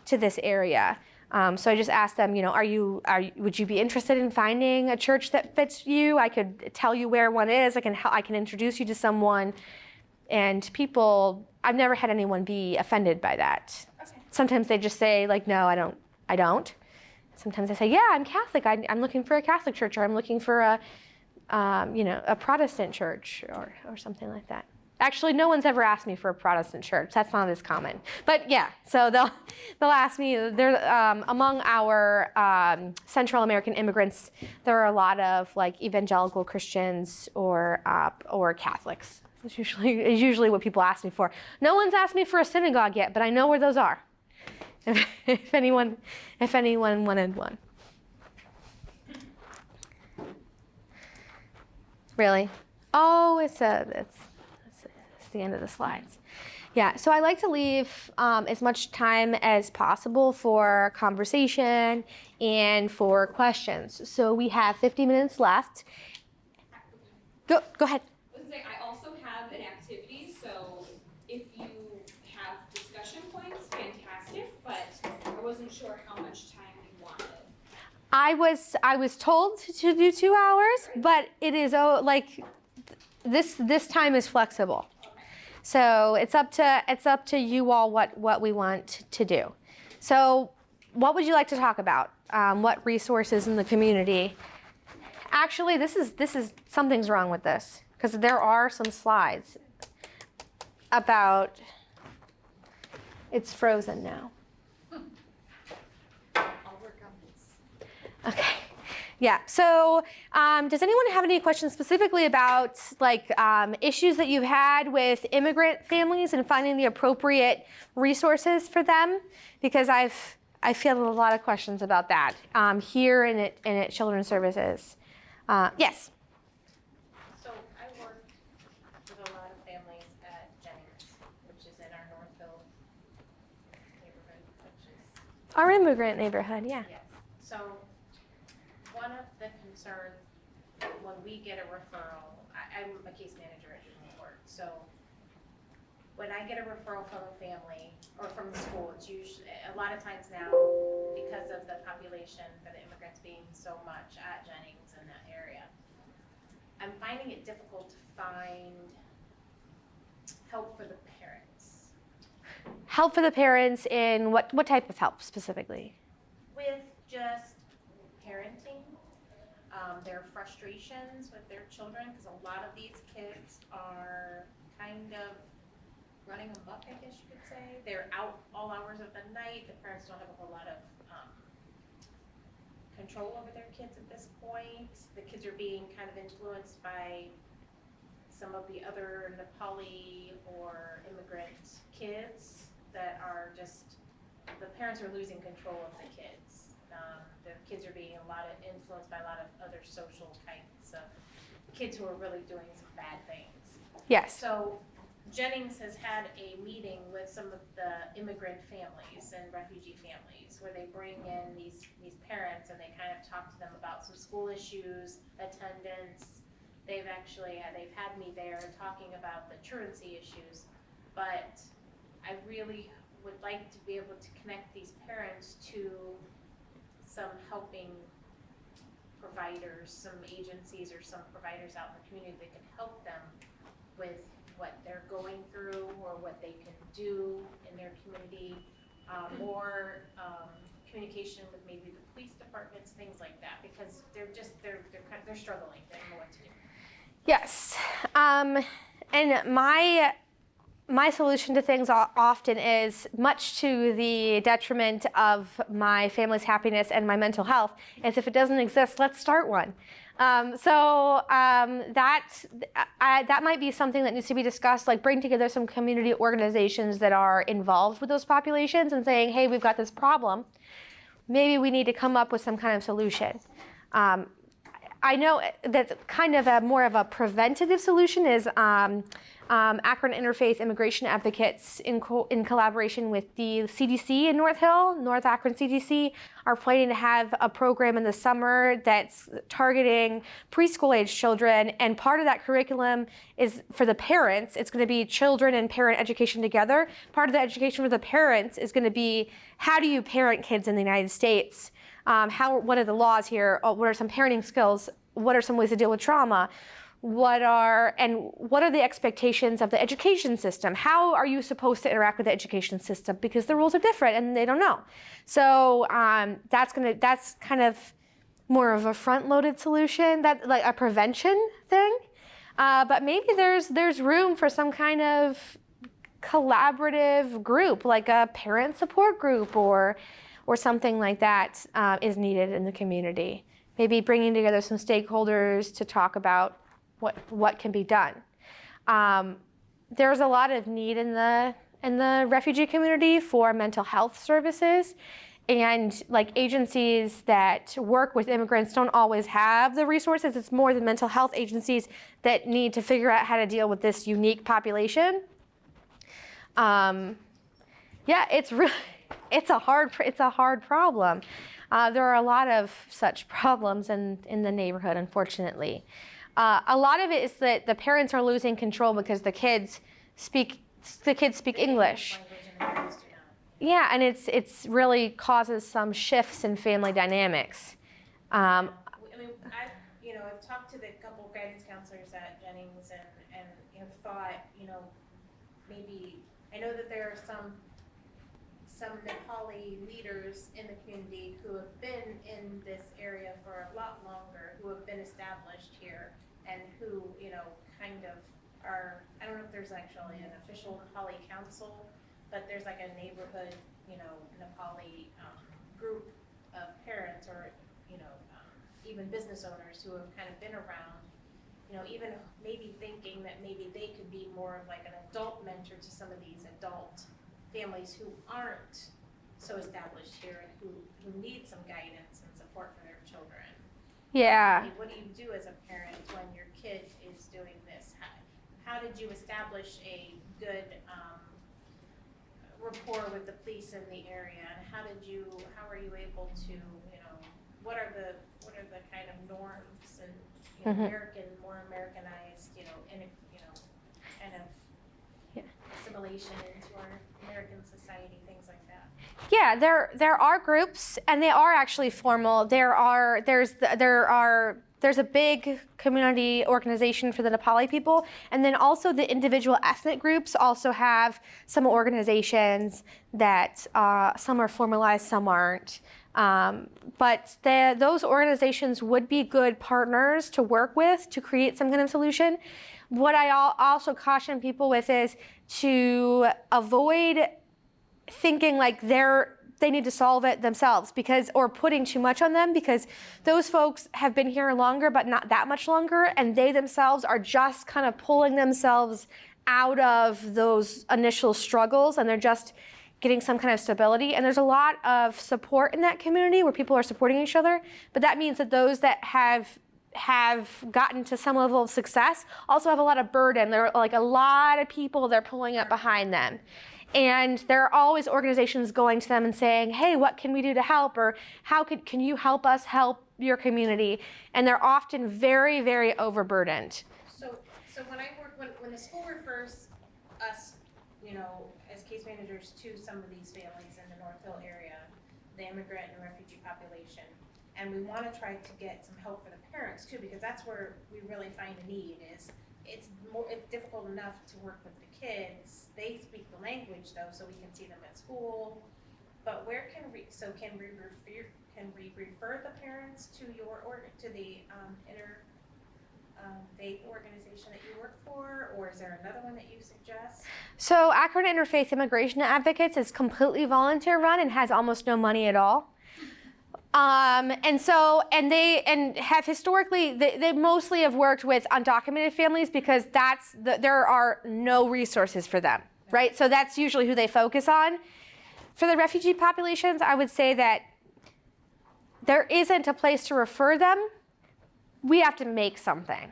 to this area. So I just ask them, would you be interested in finding a church that fits you? I could tell you where one is. I can introduce you to someone. And I've never had anyone be offended by that. Okay. Sometimes they just say, like, no, I don't. Sometimes I say, yeah, I'm Catholic. I'm looking for a Catholic church, or I'm looking for a Protestant church or something like that. Actually, no one's ever asked me for a Protestant church. That's not as common. But yeah, so they'll ask me. Among our Central American immigrants, there are a lot of like evangelical Christians or Catholics. It's usually what people ask me for. No one's asked me for a synagogue yet, but I know where those are. If anyone wanted one. Really? Oh, it's the end of the slides. Yeah, so I like to leave as much time as possible for conversation and for questions. So we have 50 minutes left. Go ahead. I also have an activity, so if you have discussion points, fantastic, but I wasn't sure how much time you wanted. I was told to do 2 hours, but it is this time is flexible. Okay. So it's up to you all what we want to do. So what would you like to talk about? What resources in the community? Actually, this is something's wrong with this, because there are some slides about. It's frozen now. I'll work on this. Okay. Yeah. So, does anyone have any questions specifically about issues that you've had with immigrant families and finding the appropriate resources for them? Because I fielded a lot of questions about that here and at Children's Services. Yes. So I work with a lot of families at Jennings, which is in our Northville neighborhood, which is, Our immigrant neighborhood. Yeah. yes. So one of the concerns when we get a referral, I'm a case manager at juvenile court, so when I get a referral from a family or from the school, it's usually, a lot of times now, because of the population for the immigrants being so much at Jennings in that area, I'm finding it difficult to find help for the parents. Help for the parents in what type of help specifically? With just parenting, their frustrations with their children, because a lot of these kids are kind of running amok, I guess you could say. They're out all hours of the night. The parents don't have a whole lot of control over their kids at this point. The kids are being kind of influenced by some of the other Nepali or immigrant kids that are just, the parents are losing control of the kids. The kids are being influenced by a lot of other social kinds of kids who are really doing some bad things. Yes. So Jennings has had a meeting with some of the immigrant families and refugee families where they bring in these parents and they kind of talk to them about some school issues, attendance. They've had me there talking about the truancy issues, but I really would like to be able to connect these parents to some helping providers, some agencies or some providers out in the community that can help them with what they're going through or what they can do in their community, or communication with maybe the police departments, things like that, because they're struggling. They don't know what to do. Yes, and my solution to things often is, much to the detriment of my family's happiness and my mental health, is if it doesn't exist, let's start one. That might be something that needs to be discussed, like bring together some community organizations that are involved with those populations and saying, hey, we've got this problem. Maybe we need to come up with some kind of solution. I know that kind of more of a preventative solution is Akron Interfaith Immigration Advocates in collaboration with the CDC in North Hill, North Akron CDC, are planning to have a program in the summer that's targeting preschool age children, and part of that curriculum is for the parents. It's going to be children and parent education together. Part of the education for the parents is going to be, how do you parent kids in the United States? What are the laws here? What are some parenting skills? What are some ways to deal with trauma? What are the expectations of the education system? How are you supposed to interact with the education system? Because the rules are different and they don't know. So that's kind of more of a front-loaded solution, that like a prevention thing. But maybe there's room for some kind of collaborative group, like a parent support group or something like that is needed in the community. Maybe bringing together some stakeholders to talk about what can be done. There's a lot of need in the refugee community for mental health services, and like agencies that work with immigrants don't always have the resources. It's more the mental health agencies that need to figure out how to deal with this unique population. It's a hard problem. There are a lot of such problems in the neighborhood, unfortunately. A lot of it is that the parents are losing control because the kids speak English. Yeah, and it's really causes some shifts in family dynamics. I mean, I've talked to the couple of guidance counselors at Jennings and thought, maybe, I know that there are some Nepali leaders in the community who have been in this area for a lot longer, who have been established here, and who, kind of are, I don't know if there's actually an official Nepali council, but there's like a neighborhood, Nepali group of parents or, even business owners who have kind of been around, even maybe thinking that maybe they could be more of like an adult mentor to some of these adult families who aren't so established here and who need some guidance and support for their children. Yeah. What do you do as a parent when your kid is doing this? How did you establish a good rapport with the police in the area, and how are you able to, what are the kind of norms and more Americanized, kind of assimilation into our American society, things like that. Yeah, there are groups, and they are actually formal. There's a big community organization for the Nepali people, and then also the individual ethnic groups also have some organizations that some are formalized, some aren't. But those organizations would be good partners to work with to create some kind of solution. What I also caution people with is to avoid thinking like they need to solve it themselves, or putting too much on them, because those folks have been here longer but not that much longer, and they themselves are just kind of pulling themselves out of those initial struggles, and they're just getting some kind of stability. And there's a lot of support in that community where people are supporting each other, but that means that those that have have gotten to some level of success also have a lot of burden. There are like a lot of people they're pulling up behind them. And there are always organizations going to them and saying, hey, what can we do to help? Or how can you help us help your community? And they're often very, very overburdened. So when the school refers us, as case managers to some of these families in the North Hill area, the immigrant and refugee population, and we want to try to get some help for the parents too, because that's where we really find a need is it's difficult enough to work with the kids. They speak the language though, so we can see them at school. But where can we refer the parents to the faith organization that you work for, or is there another one that you suggest? So Akron Interfaith Immigration Advocates is completely volunteer run and has almost no money at all. And have historically, they mostly have worked with undocumented families because there are no resources for them, right? So that's usually who they focus on. For the refugee populations, I would say that there isn't a place to refer them. We have to make something.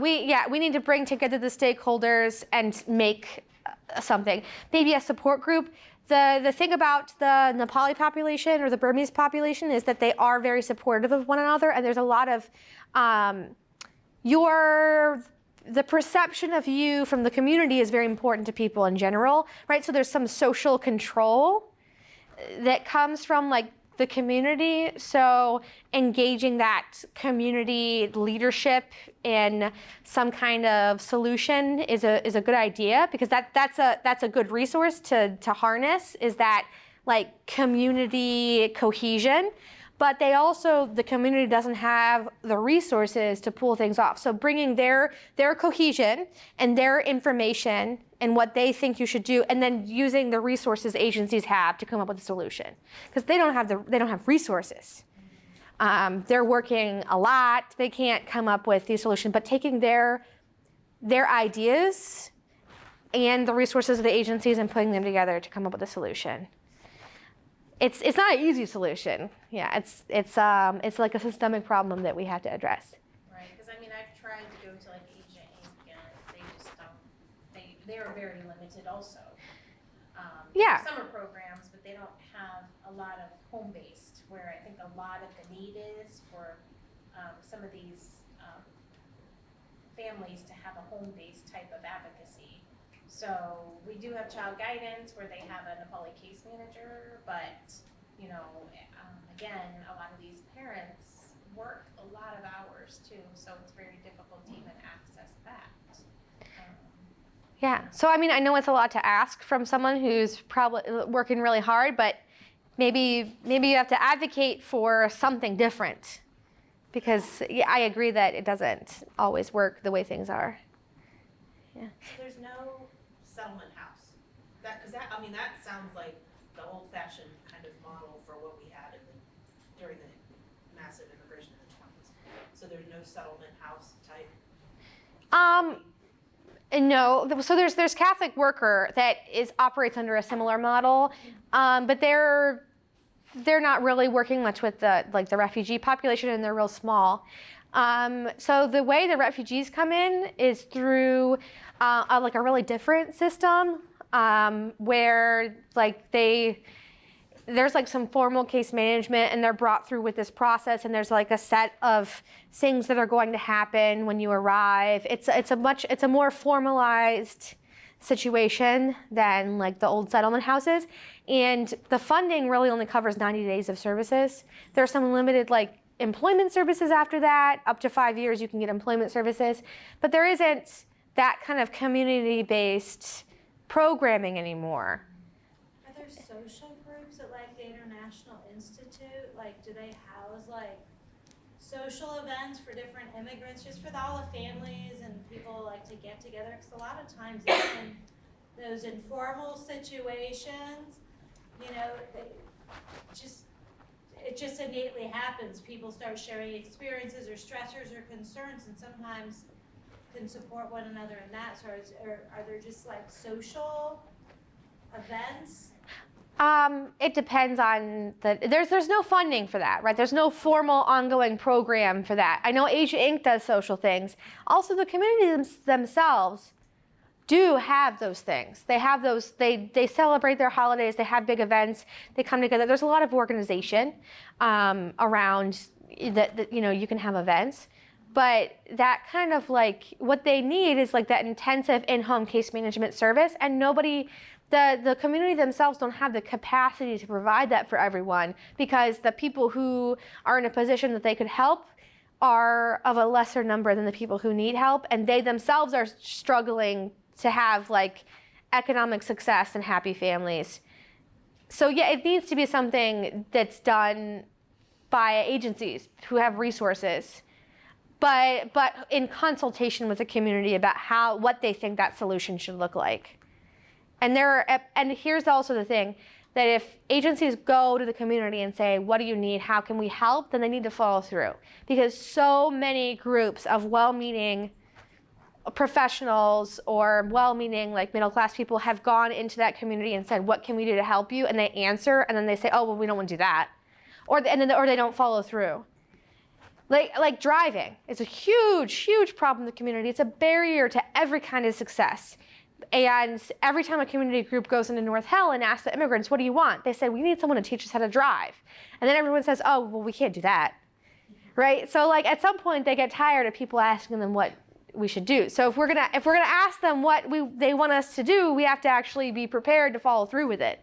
We need to bring together the stakeholders and make something. Maybe a support group. The thing about the Nepali population or the Burmese population is that they are very supportive of one another, and there's a lot of the perception of you from the community is very important to people in general, right? So there's some social control that comes from like the community. So engaging that community leadership in some kind of solution is a good idea, because that's a good resource to harness, is that like community cohesion. But the community doesn't have the resources to pull things off. So bringing their cohesion and their information and what they think you should do, and then using the resources agencies have to come up with a solution, because they don't have resources. They're working a lot. They can't come up with the solution. But taking their ideas and the resources of the agencies and putting them together to come up with a solution. It's not an easy solution. Yeah, it's like a systemic problem that we have to address. Right, because I mean, I've tried to go to like Agent Inc. and they just don't. They are very limited also. Yeah. Summer programs, but they don't have a lot of home-based, where I think a lot of the need is for some of these families to have a home-based type of advocacy. So we do have child guidance where they have a Nepali case manager, but again, a lot of these parents work a lot of hours too, so it's very difficult to even access that. Yeah. So I mean, I know it's a lot to ask from someone who's probably working really hard, but maybe you have to advocate for something different, because I agree that it doesn't always work the way things are. Yeah. There's no settlement house. That sounds like the old-fashioned kind of model for what we had during the massive immigration in the 20s. So there's no settlement house type. No. So there's Catholic Worker that operates under a similar model, but they're not really working much with the refugee population, and they're real small. So the way the refugees come in is through a really different system, where there's some formal case management, and they're brought through with this process, and there's a set of things that are going to happen when you arrive. It's a more formalized situation than the old settlement houses, and the funding really only covers 90 days of services. There's some limited employment services after that. Up to 5 years you can get employment services, but there isn't that kind of community-based programming anymore. Are there social groups at the International Institute? Do they house social events for different immigrants, just for all the families and people to get together? Because a lot of times in those informal situations, it just innately happens. People start sharing experiences or stressors or concerns, and sometimes can support one another in that. So are there just social events? It depends on there's no funding for that, right? There's no formal ongoing program for that. I know Asia Inc. does social things. Also, the communities themselves do have those things. They have those, they celebrate their holidays, they have big events, they come together. There's a lot of organization around that, you know, you can have events. But that kind of like, what they need is like that intensive in-home case management service, and nobody, the community themselves don't have the capacity to provide that for everyone, because the people who are in a position that they could help are of a lesser number than the people who need help, and they themselves are struggling to have like economic success and happy families. So yeah, it needs to be something that's done by agencies who have resources, but in consultation with the community about what they think that solution should look like. And here's also the thing, that if agencies go to the community and say, what do you need, how can we help, then they need to follow through. Because so many groups of well-meaning professionals or well-meaning like middle-class people have gone into that community and said, what can we do to help you? And they answer, and then they say, oh, well, we don't want to do that. Or they don't follow through. Like driving, it's a huge, huge problem in the community. It's a barrier to every kind of success. And every time a community group goes into North Hill and asks the immigrants, what do you want? They say, we need someone to teach us how to drive. And then everyone says, oh, well, we can't do that, right? So like at some point they get tired of people asking them what we should do. So if we're gonna ask them what they want us to do, we have to actually be prepared to follow through with it.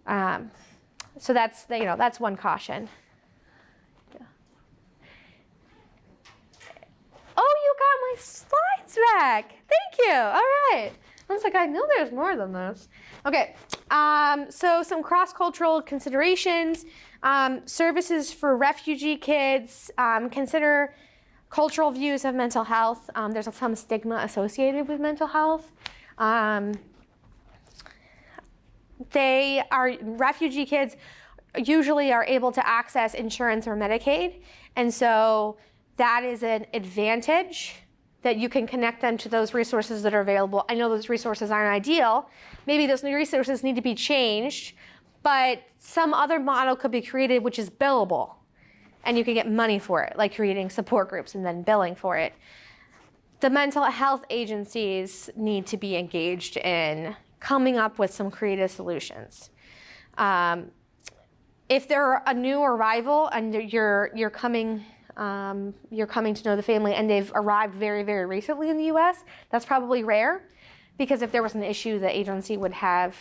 So that's one caution. Oh, you got my slides back. Thank you. All right. I was like, I know there's more than this. Okay. So some cross-cultural considerations. Services for refugee kids. Consider cultural views of mental health. There's some stigma associated with mental health. Refugee kids usually are able to access insurance or Medicaid. And so that is an advantage, that you can connect them to those resources that are available. I know those resources aren't ideal. Maybe those new resources need to be changed, but some other model could be created which is billable, and you can get money for it, like creating support groups and then billing for it. The mental health agencies need to be engaged in coming up with some creative solutions. If they're a new arrival and you're coming to know the family and they've arrived very, very recently in the U.S., that's probably rare, because if there was an issue, the agency would have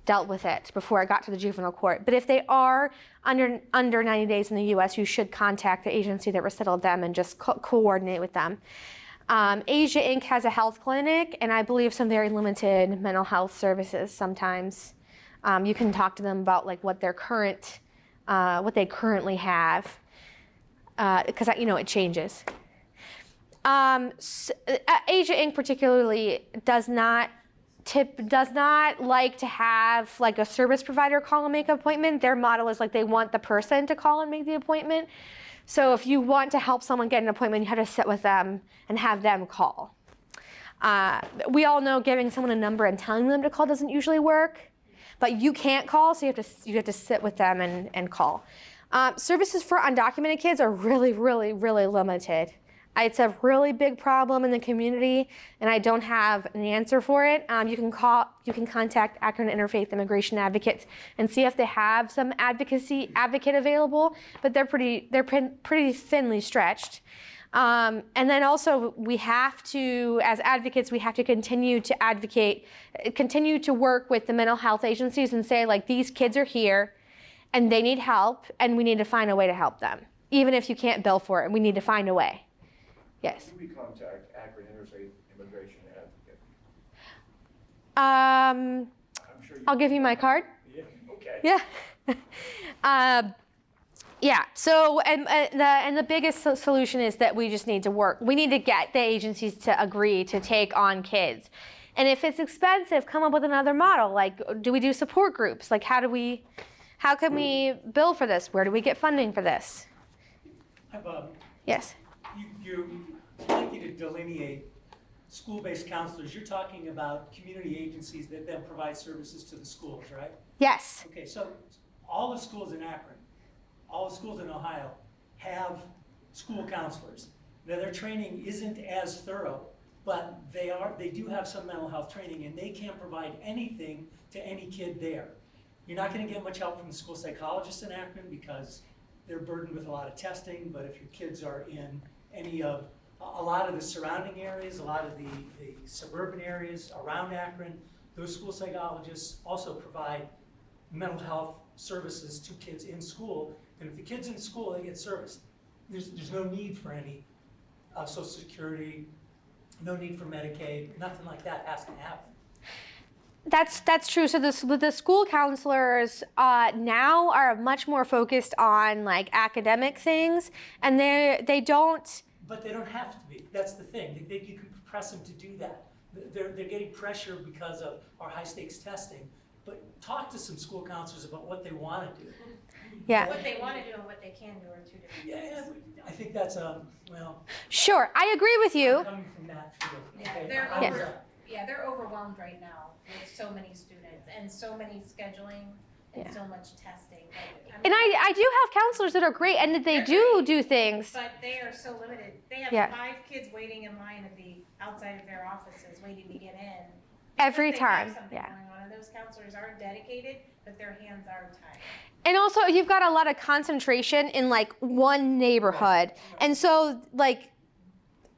dealt with it before it got to the juvenile court. But if they are under 90 days in the U.S., you should contact the agency that resettled them and just coordinate with them. Asia Inc. has a health clinic, and I believe some very limited mental health services sometimes. You can talk to them about like what they currently have. Because it changes. Asia Inc. particularly does not like to have like a service provider call and make an appointment. Their model is like they want the person to call and make the appointment. So if you want to help someone get an appointment, you have to sit with them and have them call. We all know giving someone a number and telling them to call doesn't usually work, but you can't call, so you have to sit with them and call. Services for undocumented kids are really, really, really limited. It's a really big problem in the community, and I don't have an answer for it. You can contact Akron Interfaith Immigration Advocates and see if they have some advocate available, but they're pretty thinly stretched. And then also as advocates, we have to continue to advocate, continue to work with the mental health agencies and say, like, these kids are here and they need help, and we need to find a way to help them. Even if you can't bill for it, we need to find a way. Yes? Who do we contact Akron Interfaith Immigration Advocate? I'm sure I'll give you my card. Yeah, okay. Yeah. Yeah, so, and the biggest solution is that we just need to work. We need to get the agencies to agree to take on kids. And if it's expensive, come up with another model. Like, do we do support groups? Like, how can we bill for this? Where do we get funding for this? Yes. I'd like you to delineate school-based counselors. You're talking about community agencies that then provide services to the schools, right? Yes. Okay, so all the schools in Akron, all the schools in Ohio have school counselors. Now, their training isn't as thorough, but they do have some mental health training, and they can't provide anything to any kid there. You're not gonna get much help from the school psychologists in Akron because they're burdened with a lot of testing, but if your kids are in any of, a lot of the surrounding areas, a lot of the suburban areas around Akron, those school psychologists also provide mental health services to kids in school. And if the kid's in school, they get serviced. There's no need for any Social Security, no need for Medicaid, nothing like that has to happen. That's true. So the school counselors now are much more focused on like academic things, and they don't. But they don't have to be. That's the thing. You can press them to do that. They're getting pressure because of our high stakes testing. But talk to some school counselors about what they want to do. Yeah. What they want to do and what they can do are two different things. Yeah, I think that's well. Sure, I agree with I'm you. coming from that field. Yeah, Okay, they're I was, over, yeah, they're overwhelmed right now with so many students and so many scheduling and Yeah. so much testing. And I do have counselors that are great, and they do things. But they are so limited. They have Yeah. 5 kids waiting in line at the outside of their offices waiting to get in. Every Because they have time, something yeah. going on, and those counselors are dedicated, but their hands are tied. And also, you've got a lot of concentration in like one neighborhood, and so like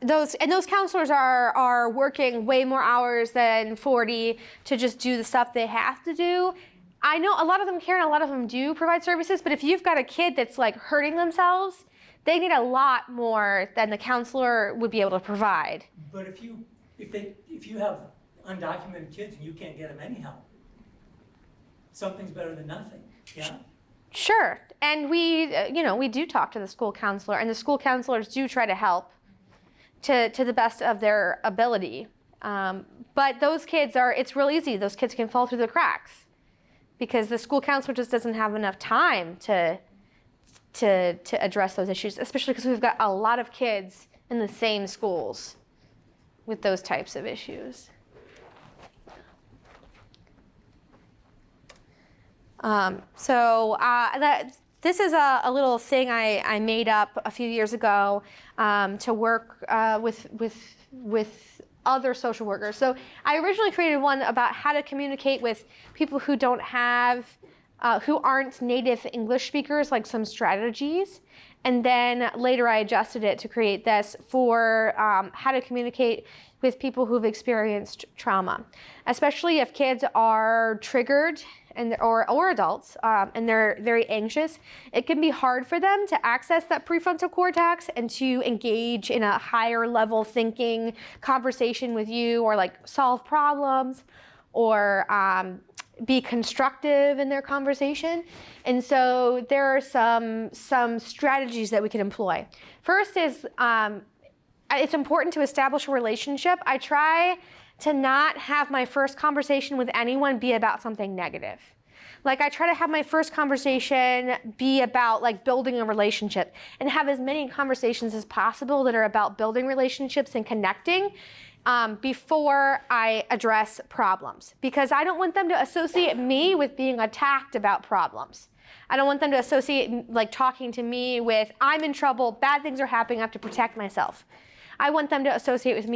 those counselors are working way more hours than 40 to just do the stuff they have to do. I know a lot of them care, and a lot of them do provide services. But if you've got a kid that's like hurting themselves, they need a lot more than the counselor would be able to provide. But if you have undocumented kids and you can't get them any help, something's better than nothing. Yeah. Sure, and we do talk to the school counselor, and the school counselors do try to help to the best of their ability. But those kids it's real easy. Those kids can fall through the cracks because the school counselor just doesn't have enough time to address those issues, especially because we've got a lot of kids in the same schools with those types of issues. This is a little thing I made up a few years ago to work with other social workers. So I originally created one about how to communicate with people who who aren't native English speakers, like some strategies. And then later I adjusted it to create this for how to communicate with people who've experienced trauma, especially if kids are triggered or adults, and they're very anxious. It can be hard for them to access that prefrontal cortex and to engage in a higher level thinking conversation with you, or like solve problems, or be constructive in their conversation. And so there are some strategies that we can employ. First is it's important to establish a relationship. I try to not have my first conversation with anyone be about something negative. Like I try to have my first conversation be about like building a relationship, and have as many conversations as possible that are about building relationships and connecting before I address problems. Because I don't want them to associate me with being attacked about problems. I don't want them to associate like talking to me with I'm in trouble, bad things are happening, I have to protect myself. I want them to associate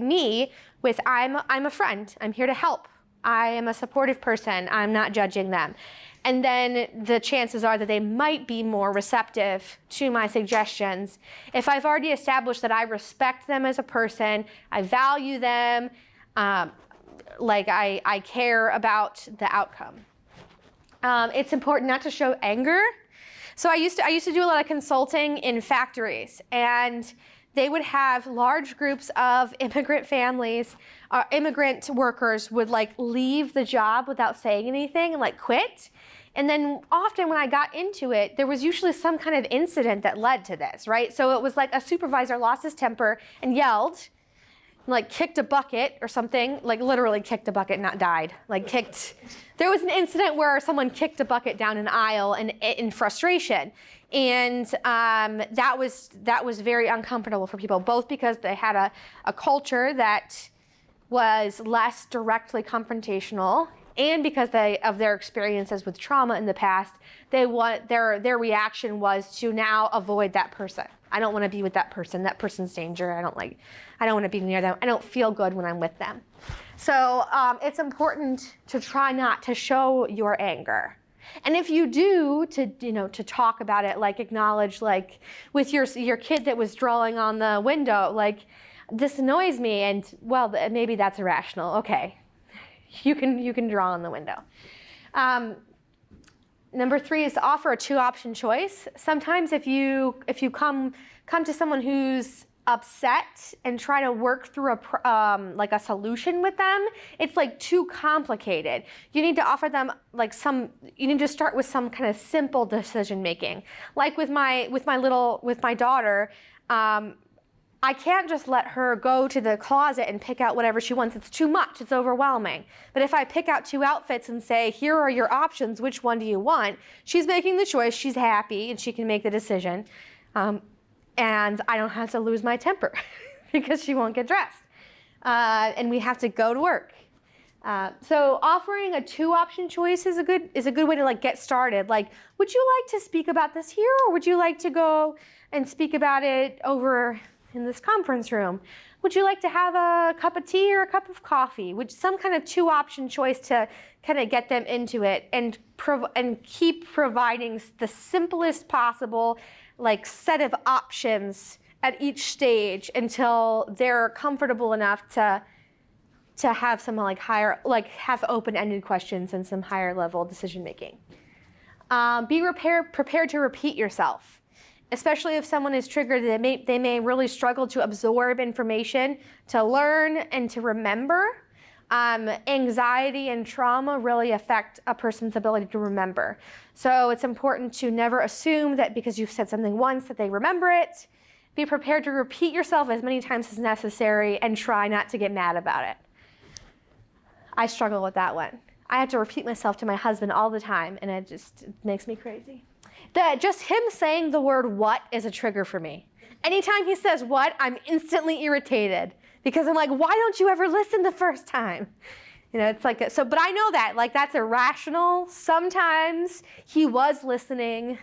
me with I'm a friend. I'm here to help. I am a supportive person. I'm not judging them. And then the chances are that they might be more receptive to my suggestions if I've already established that I respect them as a person, I value them, like I care about the outcome. It's important not to show anger. So I used to do a lot of consulting in factories, and they would have large groups of immigrant families, immigrant workers would like leave the job without saying anything and like quit. And then often when I got into it, there was usually some kind of incident that led to this, right? So it was like a supervisor lost his temper and yelled, like kicked a bucket or something, like literally kicked a bucket, not died, like kicked. There was an incident where someone kicked a bucket down an aisle in frustration. And that was very uncomfortable for people, both because they had a culture that was less directly confrontational, and because of their experiences with trauma in the past, their reaction was to now avoid that person. I don't want to be with that person. That person's danger. I don't want to be near them. I don't feel good when I'm with them. So it's important to try not to show your anger. And if you do, to talk about it, like acknowledge, like with your kid that was drawing on the window, like, this annoys me, and well, maybe that's irrational. Okay, you can draw on the window. Number 3 is to offer a 2-option choice. Sometimes if you come to someone who's upset and try to work through a solution with them, it's like too complicated. You need to offer them you need to start with some kind of simple decision making. Like with my daughter, I can't just let her go to the closet and pick out whatever she wants. It's too much. It's overwhelming. But if I pick out 2 outfits and say, here are your options, which one do you want? She's making the choice. She's happy, and she can make the decision. And I don't have to lose my temper because she won't get dressed. And we have to go to work. So offering a 2-option choice is a good way to get started. Like, would you like to speak about this here, or would you like to go and speak about it over in this conference room? Would you like to have a cup of tea or a cup of coffee? Some kind of 2-option choice to kind of get them into it, and keep providing the simplest possible set of options at each stage until they're comfortable enough to have some have open-ended questions and some higher level decision making. Be prepared to repeat yourself. Especially if someone is triggered, they may really struggle to absorb information, to learn, and to remember. Anxiety and trauma really affect a person's ability to remember. So it's important to never assume that because you've said something once that they remember it. Be prepared to repeat yourself as many times as necessary, and try not to get mad about it. I struggle with that one. I have to repeat myself to my husband all the time, and it makes me crazy. Just him saying the word "what" is a trigger for me. Anytime he says "what," I'm instantly irritated because I'm like, why don't you ever listen the first time? It's like that. So, but I know that that's irrational. Sometimes he was listening,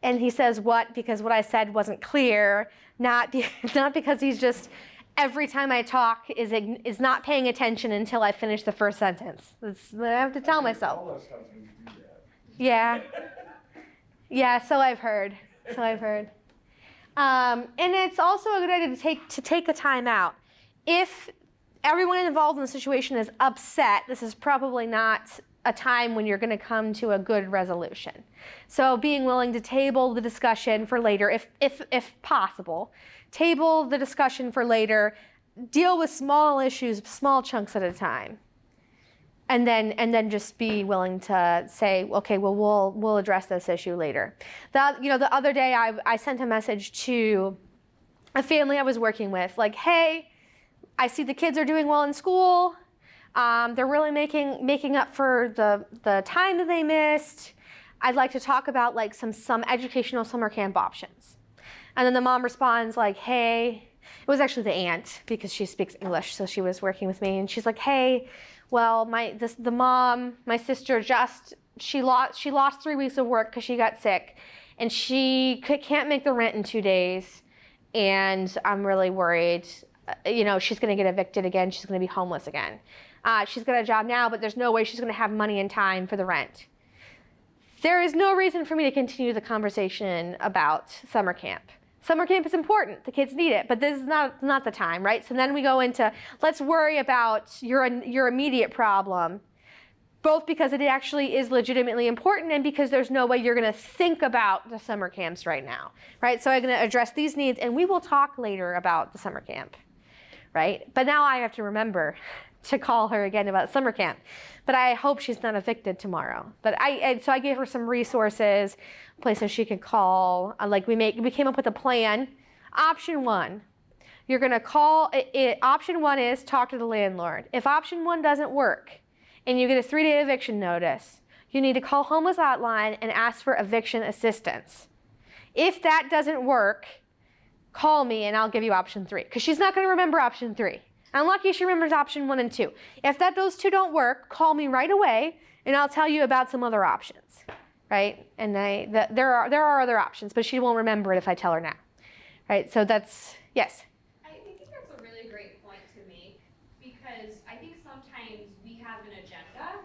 and he says "what" because what I said wasn't clear, not because he's just every time I talk is not paying attention until I finish the first sentence. That's what I have to tell myself. All those husbands do that. Yeah. Yeah, so I've heard. And it's also a good idea to take a time out. If everyone involved in the situation is upset, this is probably not a time when you're going to come to a good resolution. So being willing to table the discussion for later, if possible. Table the discussion for later. Deal with small issues, small chunks at a time. And then just be willing to say, okay, well, we'll address this issue later. The other day I sent a message to a family I was working with, like, hey, I see the kids are doing well in school. They're really making up for the time that they missed. I'd like to talk about some educational summer camp options. And then the mom responds like, hey, it was actually the aunt because she speaks English, so she was working with me, and she's like, hey, well, my sister she lost 3 weeks of work because she got sick, and she can't make the rent in 2 days, and I'm really worried. She's going to get evicted again. She's going to be homeless again. She's got a job now, but there's no way she's going to have money and time for the rent. There is no reason for me to continue the conversation about summer camp. Summer camp is important. The kids need it, but this is not the time, right? So then we go into, let's worry about your immediate problem, both because it actually is legitimately important and because there's no way you're going to think about the summer camps right now, right? So I'm going to address these needs, and we will talk later about the summer camp, right? But now I have to remember to call her again about summer camp. But I hope she's not evicted tomorrow. But so I gave her some resources, places she could call. We came up with a plan. Option 1, you're going to call. Option 1 is talk to the landlord. If option 1 doesn't work, and you get a 3-day eviction notice, you need to call Homeless Hotline and ask for eviction assistance. If that doesn't work, call me and I'll give you option 3, because she's not going to remember option 3. I'm lucky she remembers option 1 and 2. If those 2 don't work, call me right away, and I'll tell you about some other options, right? And there are other options, but she won't remember it if I tell her now, right? So that's, yes? I think that's a really great point to make, because I think sometimes we have an agenda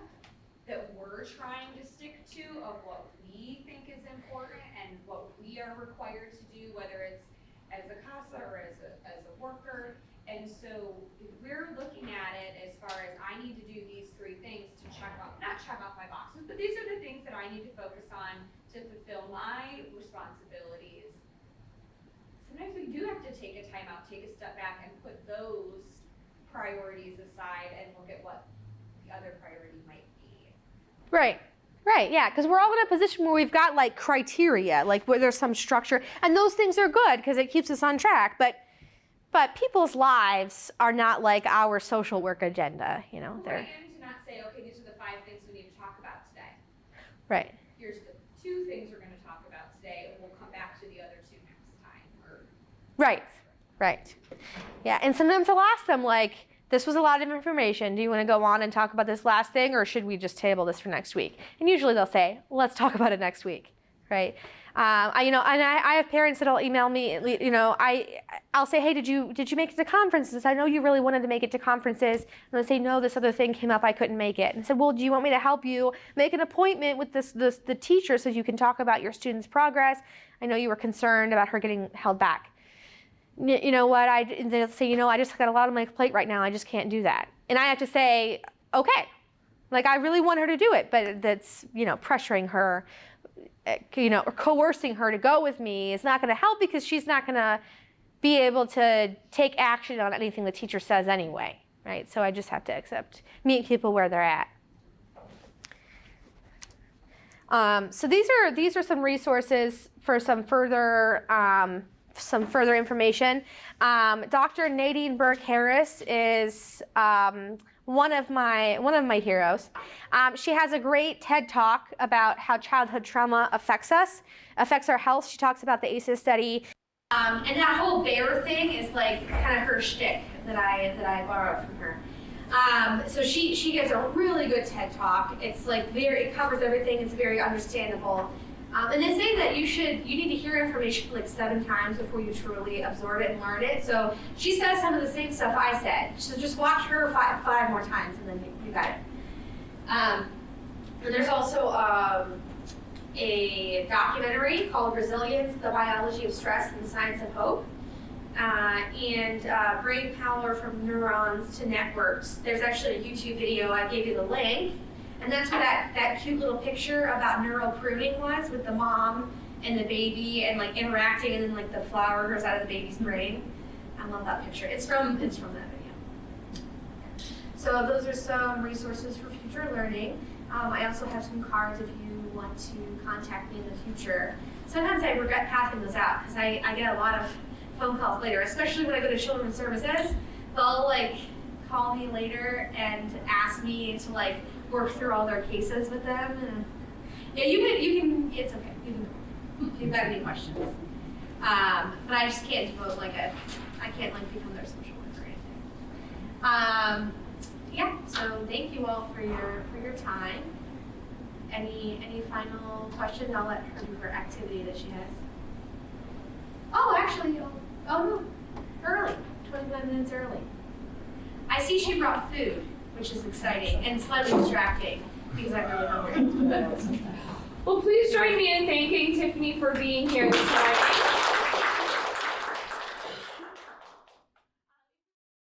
that we're trying to stick to of what we think is important and what we are required to do, whether it's as a CASA or as a worker. And so if we're looking at it as far as I need to do these 3 things to not check off my boxes, but these are the things that I need to focus on to fulfill my responsibilities. Sometimes we do have to take a time out, take a step back, and put those priorities aside and look at what the other priority might be. Right, yeah, because we're all in a position where we've got like criteria, like where there's some structure, and those things are good because it keeps us on track, but people's lives are not like our social work agenda, you know. Right, and to not say, okay, these are the 5 things we need to talk about today. Right. Here's the 2 things we're going to talk about today, and we'll come back to the other 2 next time. Right. Yeah, and sometimes I'll ask them like, this was a lot of information. Do you want to go on and talk about this last thing, or should we just table this for next week? And usually they'll say, let's talk about it next week, right? I have parents that'll email me. I'll say, hey, did you make it to conferences? I know you really wanted to make it to conferences. And they'll say, no, this other thing came up, I couldn't make it. And I said, well, do you want me to help you make an appointment with the teacher so you can talk about your student's progress? I know you were concerned about her getting held back. You know what? They'll say, I just got a lot on my plate right now. I just can't do that. And I have to say, okay, like I really want her to do it, but that's pressuring her. Or coercing her to go with me is not going to help because she's not going to be able to take action on anything the teacher says anyway, right? So I just have to meet people where they're at. So these are some resources for some further information. Dr. Nadine Burke-Harris is one of my heroes. She has a great TED Talk about how childhood trauma affects our health. She talks about the ACEs study. And that whole bear thing is like kind of her shtick that I borrowed from her. So she gives a really good TED Talk. It's like it covers everything. It's very understandable. And they say that you need to hear information like 7 times before you truly absorb it and learn it. So she says some of the same stuff I said. So just watch her 5 more times and then you got it. And there's also a documentary called Resilience, the Biology of Stress and the Science of Hope. And Brain Power from Neurons to Networks. There's actually a YouTube video, I gave you the link. And that's what that cute little picture about neural pruning was, with the mom and the baby and like interacting, and then like the flower grows out of the baby's brain. I love that picture. It's from that video. So those are some resources for future learning. I also have some cards if you want to contact me in the future. Sometimes I regret passing those out because I get a lot of phone calls later, especially when I go to Children's Services. They'll like call me later and ask me to like work through all their cases with them. And yeah, you can, it's okay. You can go if you've got any questions. But I just can't devote I can't like become their social worker or anything. Yeah, so thank you all for your time. Any final questions? I'll let her do her activity that she has. Oh, actually, no, early, 25 minutes early. I see she brought food, which is exciting and slightly distracting because I'm really hungry. Well, please join me in thanking Tiffany for being here this morning.